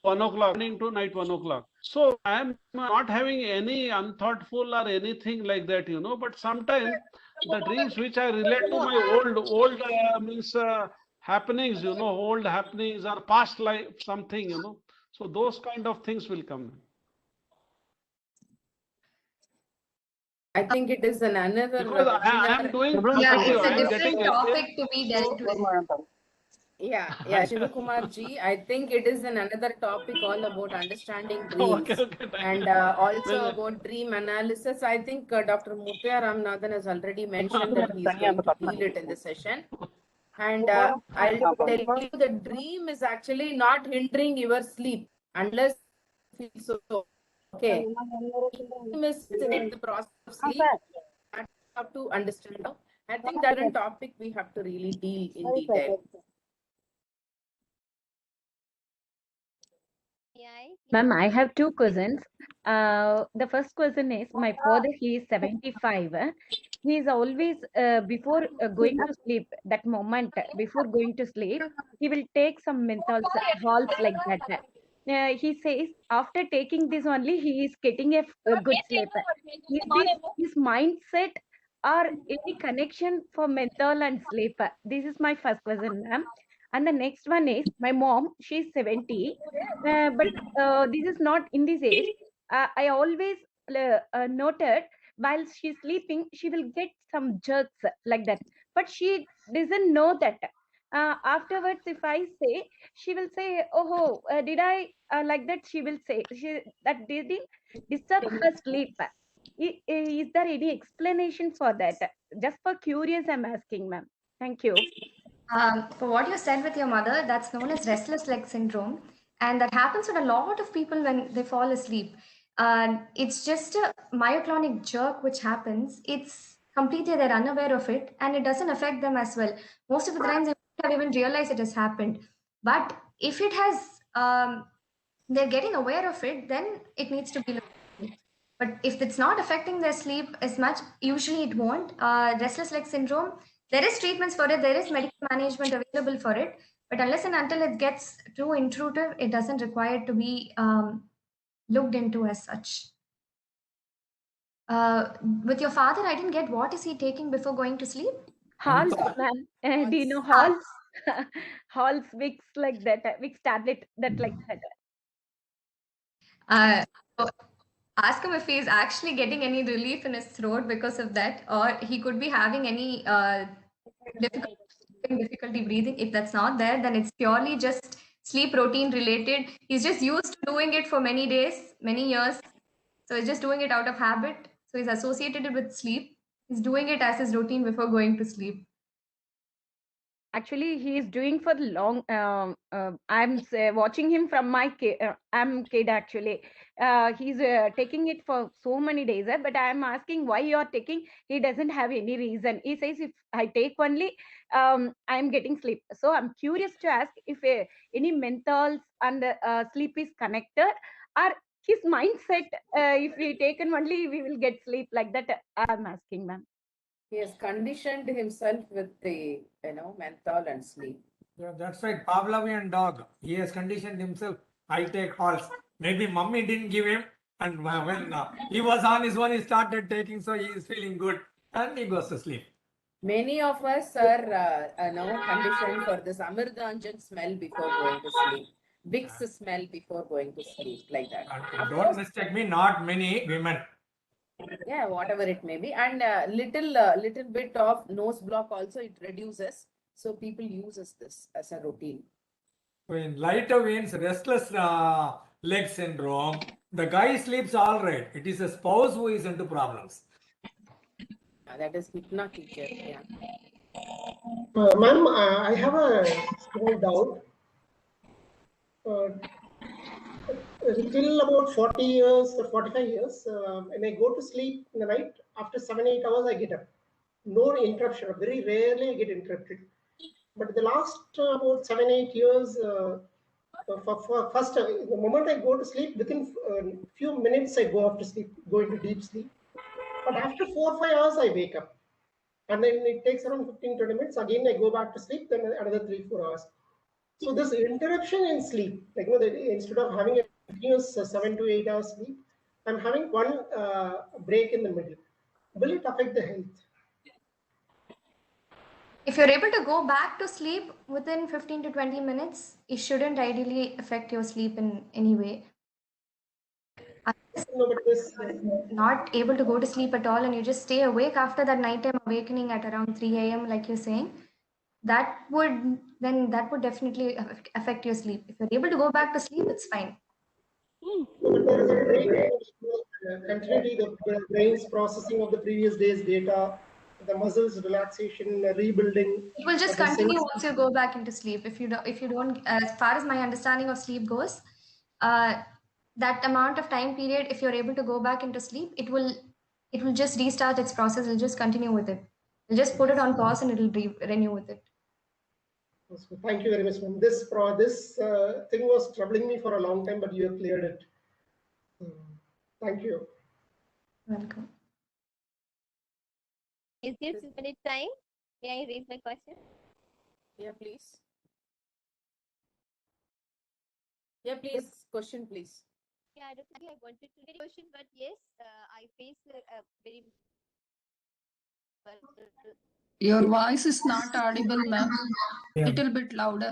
Speaker 10: 1 o'clock, morning to night 1 o'clock. So I'm not having any unthoughtful or anything like that, but sometimes the dreams which I relate to my old means happenings, old happenings or past life, something. So those kind of things will come.
Speaker 5: I think it is another
Speaker 10: Because I am doing
Speaker 3: Yeah,
Speaker 10: something,
Speaker 3: it's
Speaker 10: I
Speaker 3: a
Speaker 10: am getting
Speaker 3: different topic to be dealt with.
Speaker 5: Yeah, Shivakumar ji, I think it is another topic all about understanding dreams
Speaker 10: Okay, thank
Speaker 5: and
Speaker 10: you.
Speaker 5: also
Speaker 10: Well,
Speaker 5: about dream analysis. I think Dr. Muthiah Ramanathan has already mentioned that he is going to deal it in the session. And I'll tell you, the dream is actually not hindering your sleep unless you feel so. Okay. Dream is the process of sleep. You have to understand now. I think that's a topic we have to really deal in detail.
Speaker 11: Ma'am, I have two cousins. The first cousin is my father. He is 75. He is always before going to sleep. That moment before going to sleep, he will take some menthol salts like that. He says after taking this only he is getting a good sleep. Is this his mindset or any connection for menthol and sleep? This is my first question, ma'am. And the next one is my mom. She's 70. But this is not in this age. I always noted while she's sleeping, she will get some jerks like that. But she doesn't know that. Afterwards, if I say, she will say, "Oh, did I like that?" She will say, that didn't disturb her sleep. Is there any explanation for that? Just for curious, I'm asking, ma'am. Thank you.
Speaker 3: For what you said with your mother, that's known as restless leg syndrome. And that happens with a lot of people when they fall asleep. It's just a myoclonic jerk which happens. It's completely they're unaware of it and it doesn't affect them as well. Most of the times they don't even realize it has happened. But if it has, they're getting aware of it, then it needs to be looked at. But if it's not affecting their sleep as much, usually it won't. Restless leg syndrome, there is treatments for it, there is medical management available for it, but unless and until it gets too intrusive, it doesn't require to be looked into as such. With your father, I didn't get what is he taking before going to sleep?
Speaker 11: Halls, ma'am. Do you know Halls? Halls, Vicks like that, Vicks tablet that like that.
Speaker 3: So ask him if he's actually getting any relief in his throat because of that, or he could be having any difficulty breathing. If that's not there, then it's purely just sleep routine related. He's just used to doing it for many days, many years. So he's just doing it out of habit. So he's associated it with sleep. He's doing it as his routine before going to sleep.
Speaker 11: Actually, he is doing for the long. I'm watching him from my kid. I'm kid actually. He's taking it for so many days. But I'm asking why you are taking. He doesn't have any reason. He says if I take only, I'm getting sleep. So I'm curious to ask if any mentals and sleep is connected, or his mindset. If we taken only, we will get sleep like that. I'm asking, ma'am.
Speaker 5: He has conditioned himself with the, menthol and sleep.
Speaker 1: Yeah, that's right. Pavlovian dog. He has conditioned himself. I take Halls. Maybe mummy didn't give him. And when he was on his own, he started taking. So he is feeling good. And he goes to sleep.
Speaker 5: Many of us are conditioned for this Amirdanjan smell before going to sleep. Vicks smell before going to sleep, like that.
Speaker 1: Don't mistake me, not many women.
Speaker 5: Yeah, whatever it may be. And little bit of nose block also, it reduces. So people uses this as a routine.
Speaker 1: In lighter veins, restless leg syndrome, the guy sleeps all right. It is a spouse who is into problems.
Speaker 5: That is hypno teacher. Yeah.
Speaker 4: Ma'am, I have a small doubt. Till about 40 years or 45 years, when I go to sleep in the night, after 7-8 hours, I get up. No interruption. Very rarely I get interrupted. But the last about 7-8 years, first, the moment I go to sleep, within a few minutes, I go off to sleep, go into deep sleep. But after 4 or 5 hours, I wake up. And then it takes around 15-20 minutes. Again, I go back to sleep, then another 3-4 hours. So this interruption in sleep, like instead of having a continuous 7 to 8 hours sleep. I'm having one break in the middle. Will it affect the health?
Speaker 3: If you're able to go back to sleep within 15 to 20 minutes, it shouldn't ideally affect your sleep in any way.
Speaker 4: No, but this
Speaker 3: Not able to go to sleep at all and you just stay awake after that nighttime awakening at around 3 a.m. like you're saying, that would definitely affect your sleep. If you're able to go back to sleep, it's fine.
Speaker 4: but there is a brain continuity, the brain's processing of the previous day's data, the muscles relaxation, rebuilding.
Speaker 3: It will just
Speaker 4: the
Speaker 3: continue
Speaker 4: sense-
Speaker 3: once you go back into sleep. If you don't, as far as my understanding of sleep goes, that amount of time period, if you're able to go back into sleep, it will just restart its process. It'll just continue with it. You'll just put it on pause and it'll renew with it.
Speaker 4: So thank you very much, ma'am. This thing was troubling me for a long time, but you have cleared it. Thank you.
Speaker 3: Welcome.
Speaker 12: Is there 2-minute time? May I raise my question?
Speaker 5: Yeah, please. Yeah, please. Question, please.
Speaker 12: Yeah, I don't think I wanted to raise a question, but yes, I face a very
Speaker 7: Your voice is not audible, ma'am.
Speaker 1: Yeah.
Speaker 7: Little bit louder.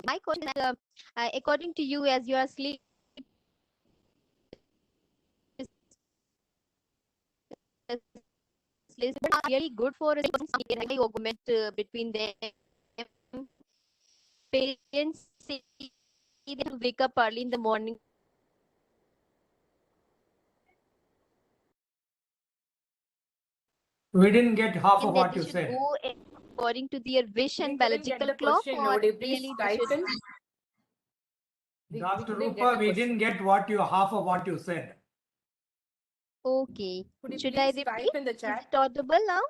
Speaker 12: my question is, according to you, as you are sleep really good for a argument between them. Parents say they have to wake up early in the morning.
Speaker 1: We didn't get half of
Speaker 12: and
Speaker 1: what
Speaker 12: that
Speaker 1: you
Speaker 12: they should
Speaker 1: said.
Speaker 12: go according to their wish
Speaker 5: We
Speaker 12: and
Speaker 5: couldn't get
Speaker 12: biological
Speaker 5: the
Speaker 12: clock,
Speaker 5: question.
Speaker 12: or
Speaker 5: Would you please
Speaker 12: really they
Speaker 5: type
Speaker 12: should.
Speaker 5: in? We
Speaker 1: Dr.
Speaker 5: couldn't get
Speaker 1: Rupa,
Speaker 5: the
Speaker 1: we
Speaker 5: question.
Speaker 1: didn't get half of what you said.
Speaker 12: Okay.
Speaker 5: Could you
Speaker 12: Should I
Speaker 5: please
Speaker 12: repeat?
Speaker 5: type in the
Speaker 12: Is
Speaker 5: chat?
Speaker 12: it audible now?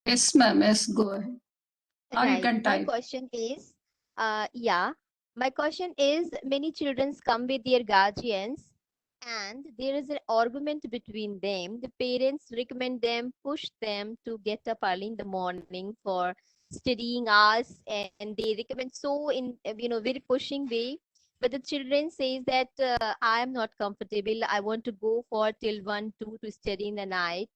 Speaker 7: Yes, ma'am. Yes, go ahead. Now you
Speaker 12: Right.
Speaker 7: can
Speaker 12: My
Speaker 7: type.
Speaker 12: question is, my question is, many children come with their guardians and there is an argument between them. The parents recommend them, push them to get up early in the morning for studying hours, and they recommend so in very pushing way. But the children says that I am not comfortable. I want to go for till 1, 2 to study in the night.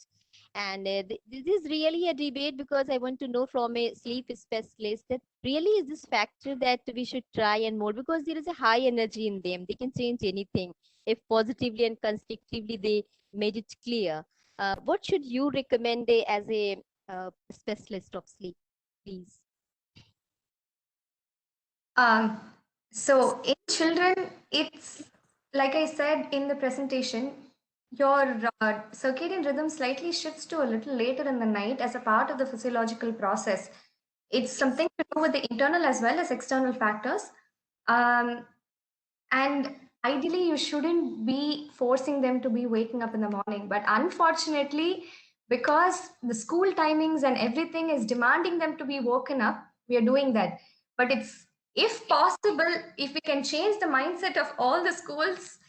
Speaker 12: And this is really a debate, because I want to know from a sleep specialist that really is this factor that we should try and more, because there is a high energy in them. They can change anything if positively and constructively they made it clear. What should you recommend as a specialist of sleep, please?
Speaker 3: So in children, it's like I said in the presentation, your circadian rhythm slightly shifts to a little later in the night as a part of the physiological process. It's something to do with the internal as well as external factors. And ideally, you shouldn't be forcing them to be waking up in the morning. But unfortunately, because the school timings and everything is demanding them to be woken up, we are doing that. But it's, if possible, if we can change the mindset of all the schools,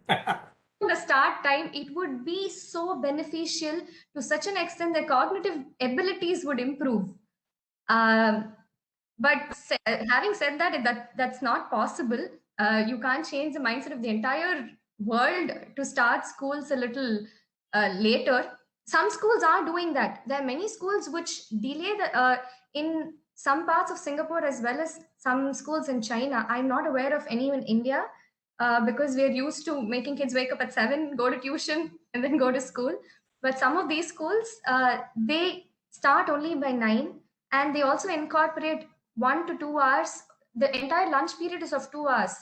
Speaker 3: the start time, it would be so beneficial to such an extent that cognitive abilities would improve. But having said that, that's not possible. You can't change the mindset of the entire world to start schools a little later. Some schools are doing that. There are many schools which delay in some parts of Singapore as well as some schools in China. I'm not aware of any in India because we're used to making kids wake up at 7, go to tuition, and then go to school. But some of these schools, they start only by 9, and they also incorporate 1 to 2 hours. The entire lunch period is of 2 hours.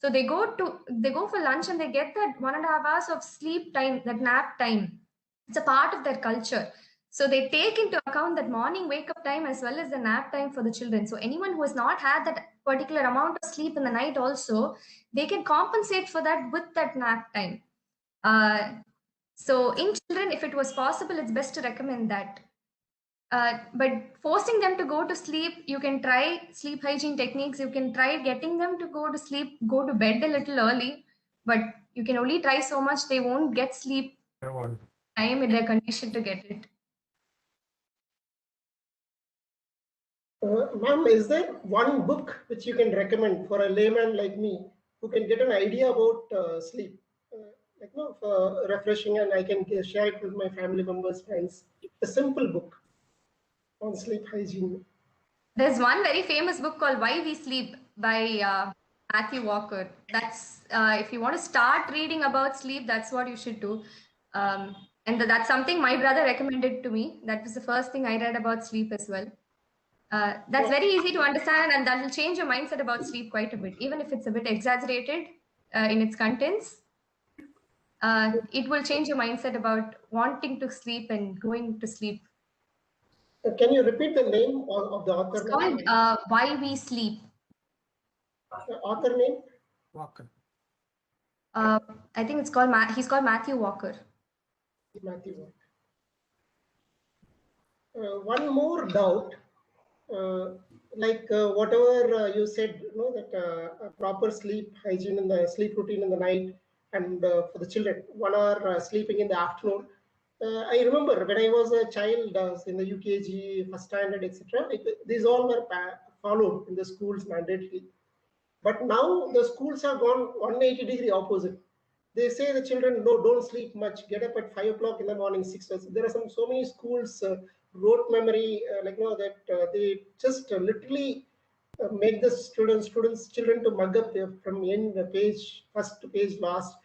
Speaker 3: So they go for lunch and they get that 1.5 hours of sleep time, that nap time. It's a part of their culture. So they take into account that morning wake up time as well as the nap time for the children. So anyone who has not had that particular amount of sleep in the night also, they can compensate for that with that nap time. So in children, if it was possible, it's best to recommend that. But forcing them to go to sleep, you can try sleep hygiene techniques. You can try getting them to go to sleep, go to bed a little early, but you can only try so much. They won't get sleep time in their condition to get it.
Speaker 4: Ma'am, is there one book which you can recommend for a layman like me who can get an idea about sleep? Like, no, for refreshing, and I can share it with my family members, friends. A simple book on sleep hygiene.
Speaker 3: There's one very famous book called Why We Sleep by Matthew Walker. That's if you want to start reading about sleep, that's what you should do. And that's something my brother recommended to me. That was the first thing I read about sleep as well. That's very easy to understand, and that will change your mindset about sleep quite a bit. Even if it's a bit exaggerated in its contents, it will change your mindset about wanting to sleep and going to sleep.
Speaker 4: Can you repeat the name of the author?
Speaker 3: It's called Why We Sleep.
Speaker 4: The author name?
Speaker 1: Walker.
Speaker 3: I think it's called he's called Matthew Walker.
Speaker 4: Matthew Walker. One more doubt. Whatever you said, that a proper sleep hygiene in the sleep routine in the night, and for the children, 1 hour sleeping in the afternoon. I remember when I was a child in the UKG, first standard, etc. These all were followed in the schools mandatory. But now the schools have gone 180-degree opposite. They say the children, no, don't sleep much. Get up at 5 o'clock in the morning, 6 hours. There are so many schools rote memory, they just literally make the children to mug up from end the page first to page last.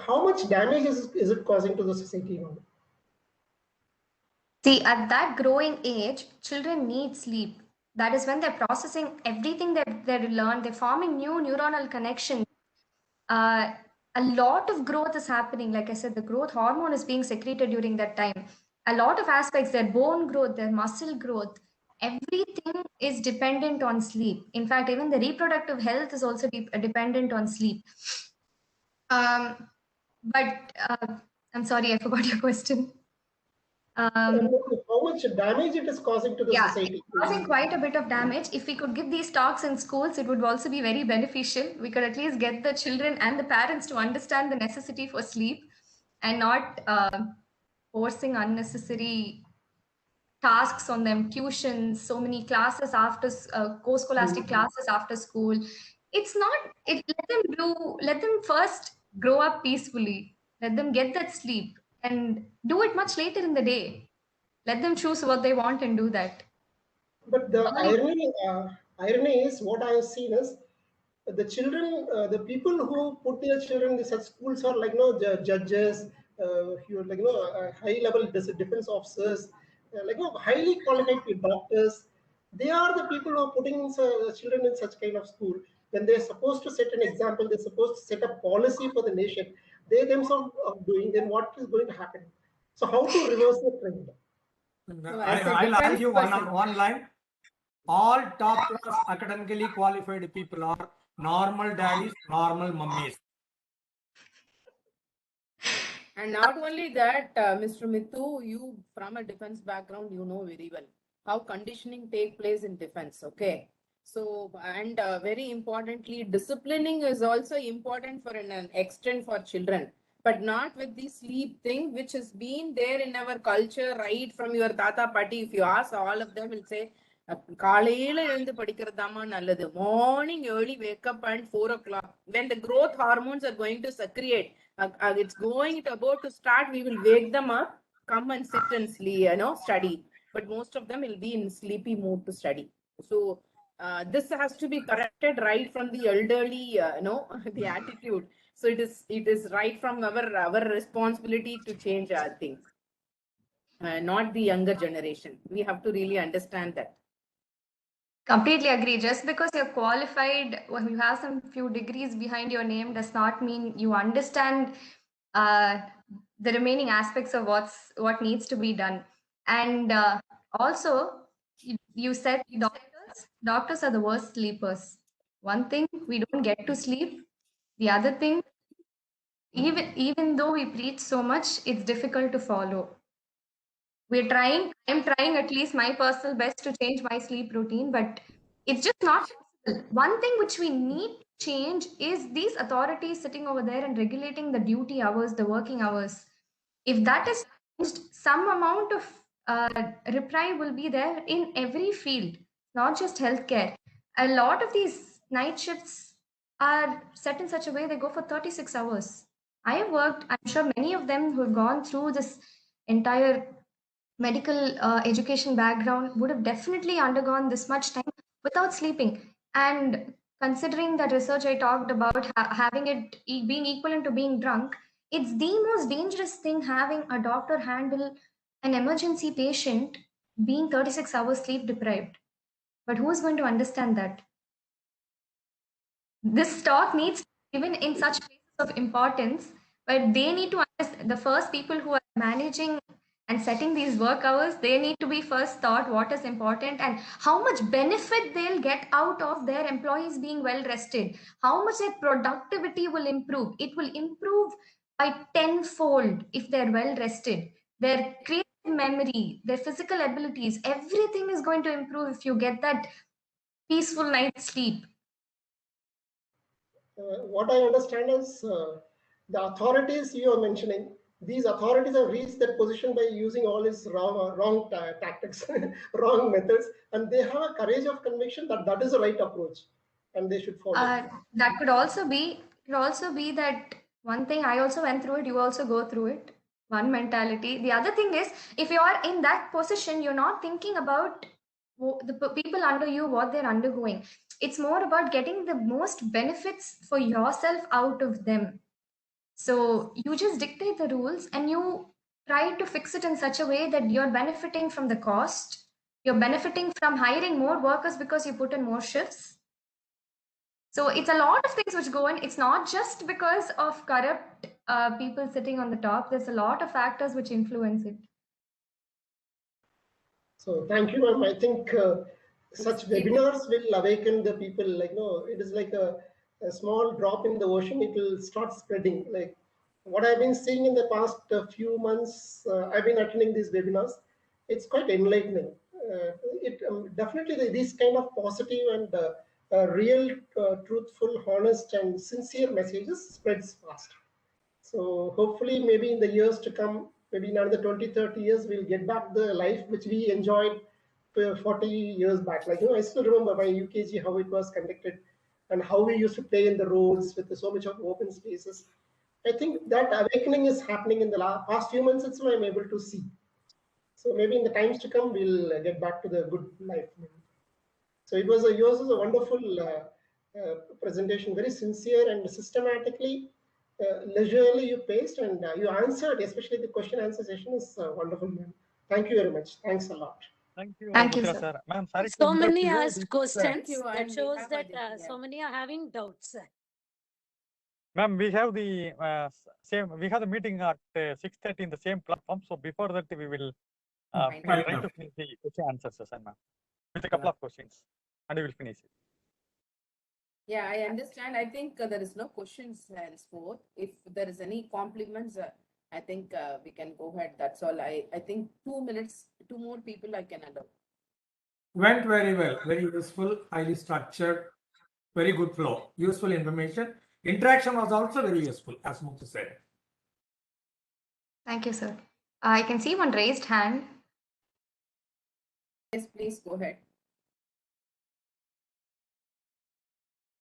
Speaker 4: How much damage is it causing to the society now?
Speaker 3: See, at that growing age, children need sleep. That is when they're processing everything that they learned. They're forming new neuronal connections. A lot of growth is happening. Like I said, the growth hormone is being secreted during that time. A lot of aspects, their bone growth, their muscle growth, everything is dependent on sleep. In fact, even the reproductive health is also dependent on sleep. But I'm sorry, I forgot your question.
Speaker 4: How much damage it is causing to the society?
Speaker 3: It's causing quite a bit of damage. If we could give these talks in schools, it would also be very beneficial. We could at least get the children and the parents to understand the necessity for sleep and not forcing unnecessary tasks on them, tuitions, so many classes after co-scholastic classes after school. It's not, let them first grow up peacefully. Let them get that sleep and do it much later in the day. Let them choose what they want and do that.
Speaker 4: But the irony is, what I have seen is the children, the people who put their children in such schools are judges, high level defense officers, highly qualified doctors. They are the people who are putting children in such kind of school. When they're supposed to set an example, they're supposed to set a policy for the nation. They themselves are doing. Then what is going to happen? So how to reverse the trend?
Speaker 1: I'll ask you one line. All top class academically qualified people are normal daddies, normal mummies.
Speaker 5: And not only that, Mr. Mithu, you from a defense background, you know very well how conditioning take place in defense. Okay. So, and very importantly, disciplining is also important for an extent for children, but not with the sleep thing, which has been there in our culture right from your tata patti. If you ask, all of them will say, காலையில எழுந்து படிக்கிறதாமா நல்லது. Morning early wake up and 4 o'clock. When the growth hormones are going to secrete, it's going to about to start, we will wake them up, come and sit and sleep, study. But most of them will be in sleepy mood to study. So this has to be corrected right from the elderly, the attitude. So it is right from our responsibility to change our things, not the younger generation. We have to really understand that.
Speaker 3: Completely agree. Just because you're qualified, when you have some few degrees behind your name, does not mean you understand the remaining aspects of what needs to be done. And also, you said doctors are the worst sleepers. One thing, we don't get to sleep. The other thing, even though we preach so much, it's difficult to follow. I'm trying at least my personal best to change my sleep routine, but it's just not possible. One thing which we need to change is these authorities sitting over there and regulating the duty hours, the working hours. If that is changed, some amount of reprieve will be there in every field, not just healthcare. A lot of these night shifts are set in such a way they go for 36 hours. I have worked, I'm sure many of them who have gone through this entire medical education background would have definitely undergone this much time without sleeping. And considering that research I talked about, having it being equivalent to being drunk, it's the most dangerous thing having a doctor handle an emergency patient being 36 hours sleep deprived. But who is going to understand that? This talk needs to be given in such places of importance, but they need to understand, the first people who are managing and setting these work hours, they need to be first taught what is important and how much benefit they'll get out of their employees being well rested, how much their productivity will improve. It will improve by tenfold if they're well rested. Their creative memory, their physical abilities, everything is going to improve if you get that peaceful night's sleep.
Speaker 4: What I understand is the authorities you are mentioning, these authorities have reached that position by using all these wrong tactics, wrong methods, and they have a courage of conviction that that is the right approach, and they should follow.
Speaker 3: That could also be that one thing I also went through it, you also go through it. One mentality. The other thing is, if you are in that position, you're not thinking about the people under you, what they're undergoing. It's more about getting the most benefits for yourself out of them. So you just dictate the rules and you try to fix it in such a way that you're benefiting from the cost, you're benefiting from hiring more workers because you put in more shifts. So it's a lot of things which go in. It's not just because of corrupt people sitting on the top. There's a lot of factors which influence it.
Speaker 4: So thank you, ma'am. I think such webinars will awaken the people. Like, no, it is like a small drop in the ocean. It will start spreading. Like what I've been seeing in the past few months, I've been attending these webinars. It's quite enlightening. Definitely these kind of positive and real, truthful, honest, and sincere messages spreads fast. So hopefully, maybe in the years to come, maybe in another 20, 30 years, we'll get back the life which we enjoyed 40 years back. Like, I still remember my UKG, how it was conducted and how we used to play in the roads with so much of open spaces. I think that awakening is happening in the past few months. It's I'm able to see. So maybe in the times to come, we'll get back to the good life. So yours was a wonderful presentation, very sincere and systematically, leisurely you paced and you answered, especially the question answer session is wonderful, ma'am. Thank you very much. Thanks a lot.
Speaker 2: Thank you,
Speaker 3: Thank you,
Speaker 2: Mudra,
Speaker 3: sir.
Speaker 2: Ma'am, sorry to
Speaker 13: So
Speaker 2: interrupt
Speaker 13: many
Speaker 2: you.
Speaker 13: asked questions.
Speaker 5: you,
Speaker 13: That
Speaker 5: and we
Speaker 13: shows
Speaker 5: have
Speaker 13: that
Speaker 5: a-
Speaker 13: so many are having doubts.
Speaker 2: Ma'am, we have the we have the meeting at 6:30 in the same platform. So before that, we will
Speaker 5: Fine.
Speaker 2: try to finish the question answer session, ma'am, with a couple of questions, and we will finish it.
Speaker 5: Yeah, I understand. I think there is no questions henceforth. If there is any compliments, I think we can go ahead. That's all. I think 2 minutes, 2 more people I can allow.
Speaker 1: Went very well, very useful, highly structured, very good flow, useful information. Interaction was also very useful, as Mukta said.
Speaker 3: Thank you, sir. I can see one raised hand.
Speaker 5: Yes, please go ahead.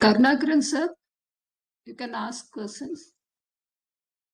Speaker 7: Karnakaran, sir, you can ask questions.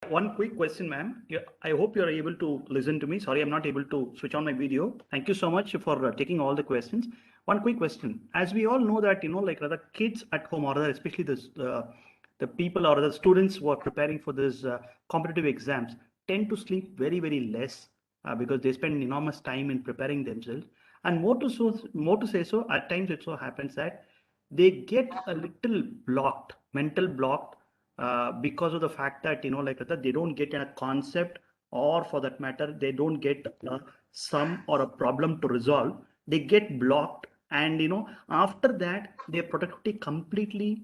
Speaker 14: One quick question, ma'am. I hope you're able to listen to me. Sorry, I'm not able to switch on my video. Thank you so much for taking all the questions. One quick question. As we all know that, like the kids at home, or especially the people or the students who are preparing for this competitive exams tend to sleep very, very less because they spend enormous time in preparing themselves. And more to say so, at times it so happens that they get a little blocked, mental blocked, because of the fact that they don't get a concept, or for that matter they don't get a sum or a problem to resolve. They get blocked, and after that their productivity completely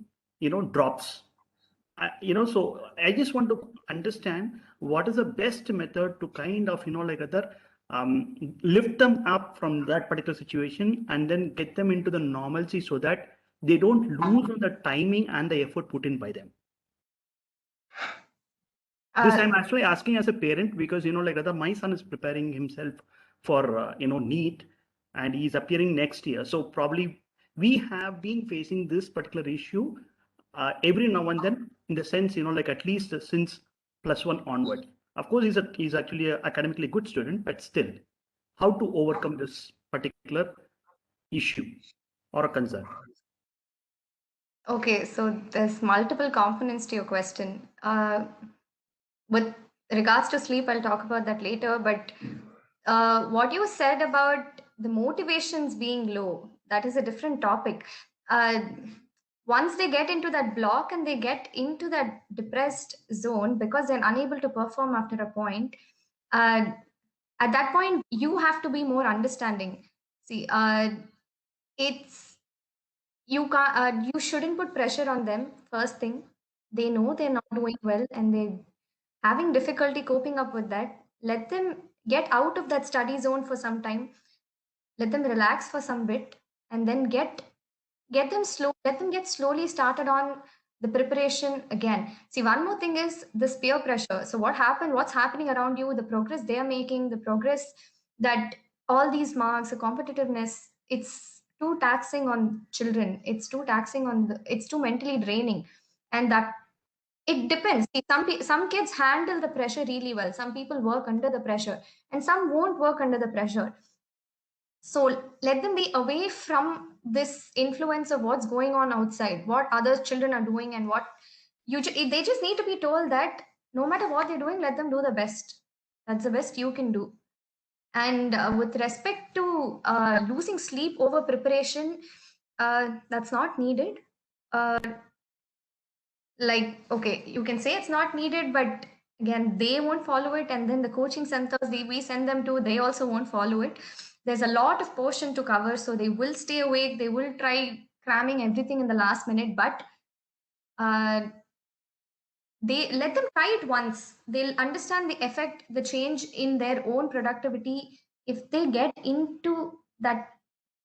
Speaker 14: drops. So I just want to understand what is the best method to kind of lift them up from that particular situation and then get them into the normalcy so that they don't lose on the timing and the effort put in by them. This I'm actually asking as a parent because my son is preparing himself for NEET, and he's appearing next year. So probably we have been facing this particular issue every now and then, in the sense, like at least since +1 onward. Of course, he's actually an academically good student, but still, how to overcome this particular issue or a concern?
Speaker 3: Okay, so there's multiple components to your question. With regards to sleep, I'll talk about that later. But what you said about the motivations being low, that is a different topic. Once they get into that block and they get into that depressed zone because they're unable to perform after a point, at that point, you have to be more understanding. See, you shouldn't put pressure on them. First thing, they know they're not doing well and they're having difficulty coping up with that. Let them get out of that study zone for some time. Let them relax for some bit, and then let them get slowly started on the preparation again. See, one more thing is this peer pressure. So what's happening around you, the progress they're making, the progress that all these marks, the competitiveness, it's too taxing on children. It's too taxing it's too mentally draining. And that it depends. See, some kids handle the pressure really well. Some people work under the pressure and some won't work under the pressure. So let them be away from this influence of what's going on outside, what other children are doing, and they just need to be told that no matter what they're doing, let them do the best. That's the best you can do. And with respect to losing sleep over preparation, that's not needed. Okay, you can say it's not needed, but again, they won't follow it. And then the coaching centers we send them to, they also won't follow it. There's a lot of portion to cover, so they will stay awake. They will try cramming everything in the last minute, but they let them try it once. They'll understand the effect, the change in their own productivity if they get into that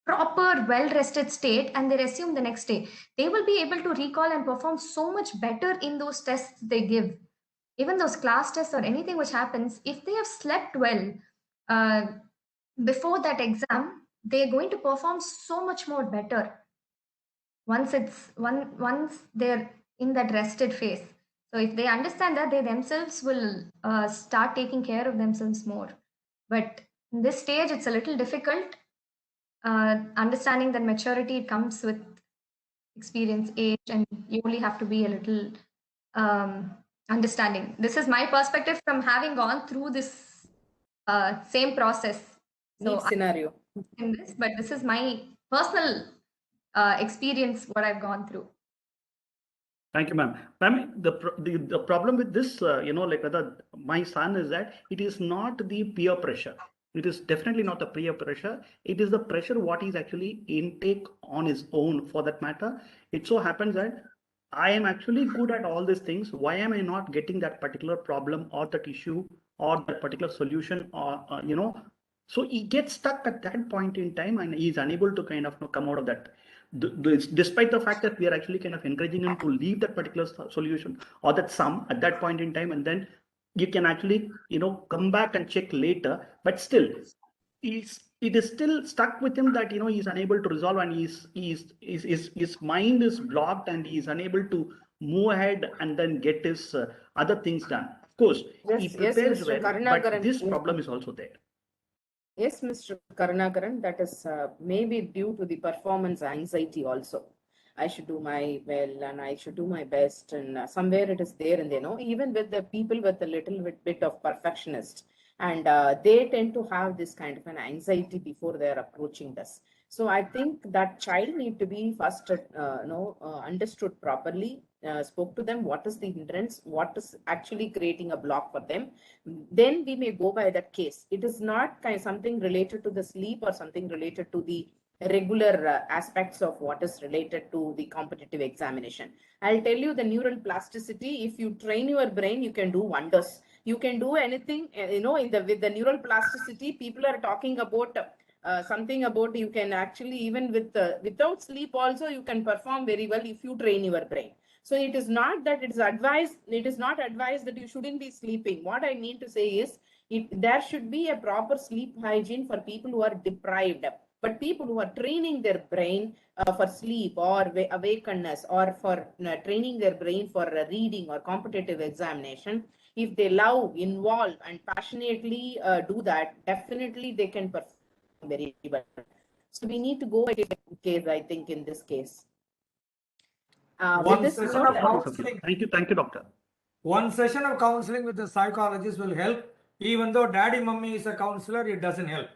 Speaker 3: proper well-rested state and they resume the next day. They will be able to recall and perform so much better in those tests they give. Even those class tests or anything which happens, if they have slept well before that exam, they're going to perform so much more better once they're in that rested phase. So if they understand that, they themselves will start taking care of themselves more. But in this stage, it's a little difficult. Understanding that maturity comes with experience, age, and you only have to be a little understanding. This is my perspective from having gone through this same process. So
Speaker 5: scenario.
Speaker 3: In this, but this is my personal experience, what I've gone through.
Speaker 14: Thank you, ma'am. Ma'am, the problem with this, my son is that it is not the peer pressure. It is definitely not the peer pressure. It is the pressure what is actually intake on his own, for that matter. It so happens that I am actually good at all these things. Why am I not getting that particular problem or that issue or that particular solution or, so he gets stuck at that point in time and he is unable to kind of come out of that. Despite the fact that we are actually kind of encouraging him to leave that particular solution or that sum at that point in time, and then you can actually, come back and check later, but still it is still stuck with him that, he's unable to resolve and his mind is blocked and he's unable to move ahead and then get his other things done. Of course, he prepares well, but this problem is also there.
Speaker 5: Yes, Mr. Karunakaran, that is maybe due to the performance anxiety also. I should do my well and I should do my best, and somewhere it is there, and even with the people with a little bit of perfectionist, and they tend to have this kind of an anxiety before they are approaching this. So I think that child need to be first understood properly, spoke to them, what is the hindrance, what is actually creating a block for them. Then we may go by that case. It is not something related to the sleep or something related to the regular aspects of what is related to the competitive examination. I'll tell you, the neural plasticity, if you train your brain, you can do wonders. You can do anything, with the neural plasticity, people are talking about something about you can actually, even without sleep also, you can perform very well if you train your brain. So it is not that it is not advised that you shouldn't be sleeping. What I mean to say is, there should be a proper sleep hygiene for people who are deprived. But people who are training their brain for sleep or awakeness, or for training their brain for reading or competitive examination, if they love, involve, and passionately do that, definitely they can perform very well. So we need to go at it case, I think, in this case. With
Speaker 1: One
Speaker 5: this
Speaker 1: session
Speaker 5: note,
Speaker 1: of counseling.
Speaker 14: Thank you, doctor.
Speaker 1: One session of counseling with the psychologist will help. Even though daddy mummy is a counselor, it doesn't help.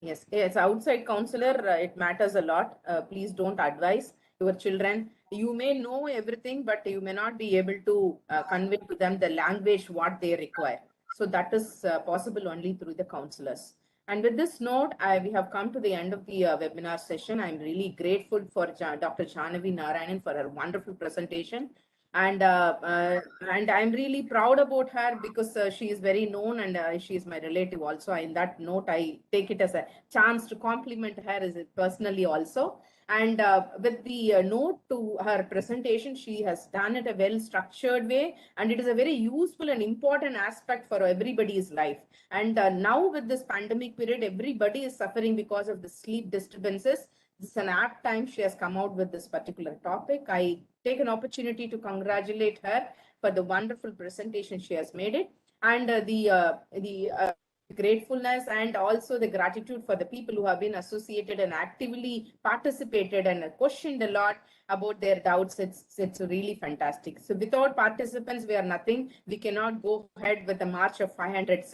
Speaker 5: yes, as outside counselor, it matters a lot. Please don't advise your children. You may know everything, but you may not be able to convey to them the language what they require. So that is possible only through the counselors. And with this note, we have come to the end of the webinar session. I'm really grateful for Dr. Jahnavi Narayanan for her wonderful presentation. And I'm really proud about her because she is very known, and she is my relative also. In that note, I take it as a chance to compliment her as personally also. And with the note to her presentation, she has done it a well structured way, and it is a very useful and important aspect for everybody's life. And now with this pandemic period, everybody is suffering because of the sleep disturbances. This is an apt time she has come out with this particular topic. I take an opportunity to congratulate her for the wonderful presentation she has made it, and the gratefulness and also the gratitude for the people who have been associated and actively participated and questioned a lot about their doubts. It's really fantastic. So without participants, we are nothing. We cannot go ahead with the march of 500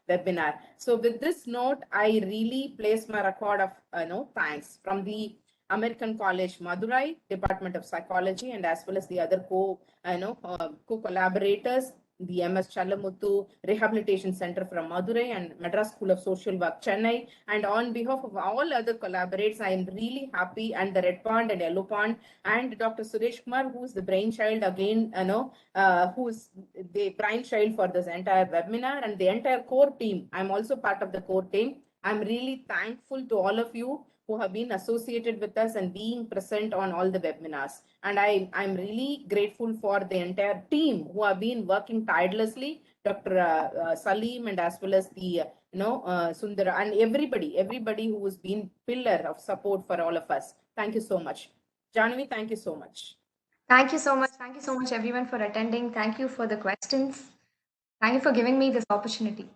Speaker 5: webinar. So with this note, I really place my record of thanks from the American College Madurai, Department of Psychology, and as well as the other co-collaborators, the MS Chalamuthu Rehabilitation Center from Madurai and Madras School of Social Work, Chennai. And on behalf of all other collaborators, I am really happy, and the Red Pond and Yellow Pond and Dr. Suresh Kumar, who is the brainchild again, who is the brainchild for this entire webinar, and the entire core team. I'm also part of the core team. I'm really thankful to all of you who have been associated with us and being present on all the webinars. And I'm really grateful for the entire team who have been working tirelessly, Dr. Salim, and as well as the Sundara, and everybody who has been pillar of support for all of us. Thank you so much. Jahnavi, thank you so much.
Speaker 3: Thank you so much. Thank you so much, everyone, for attending. Thank you for the questions. Thank you for giving me this opportunity.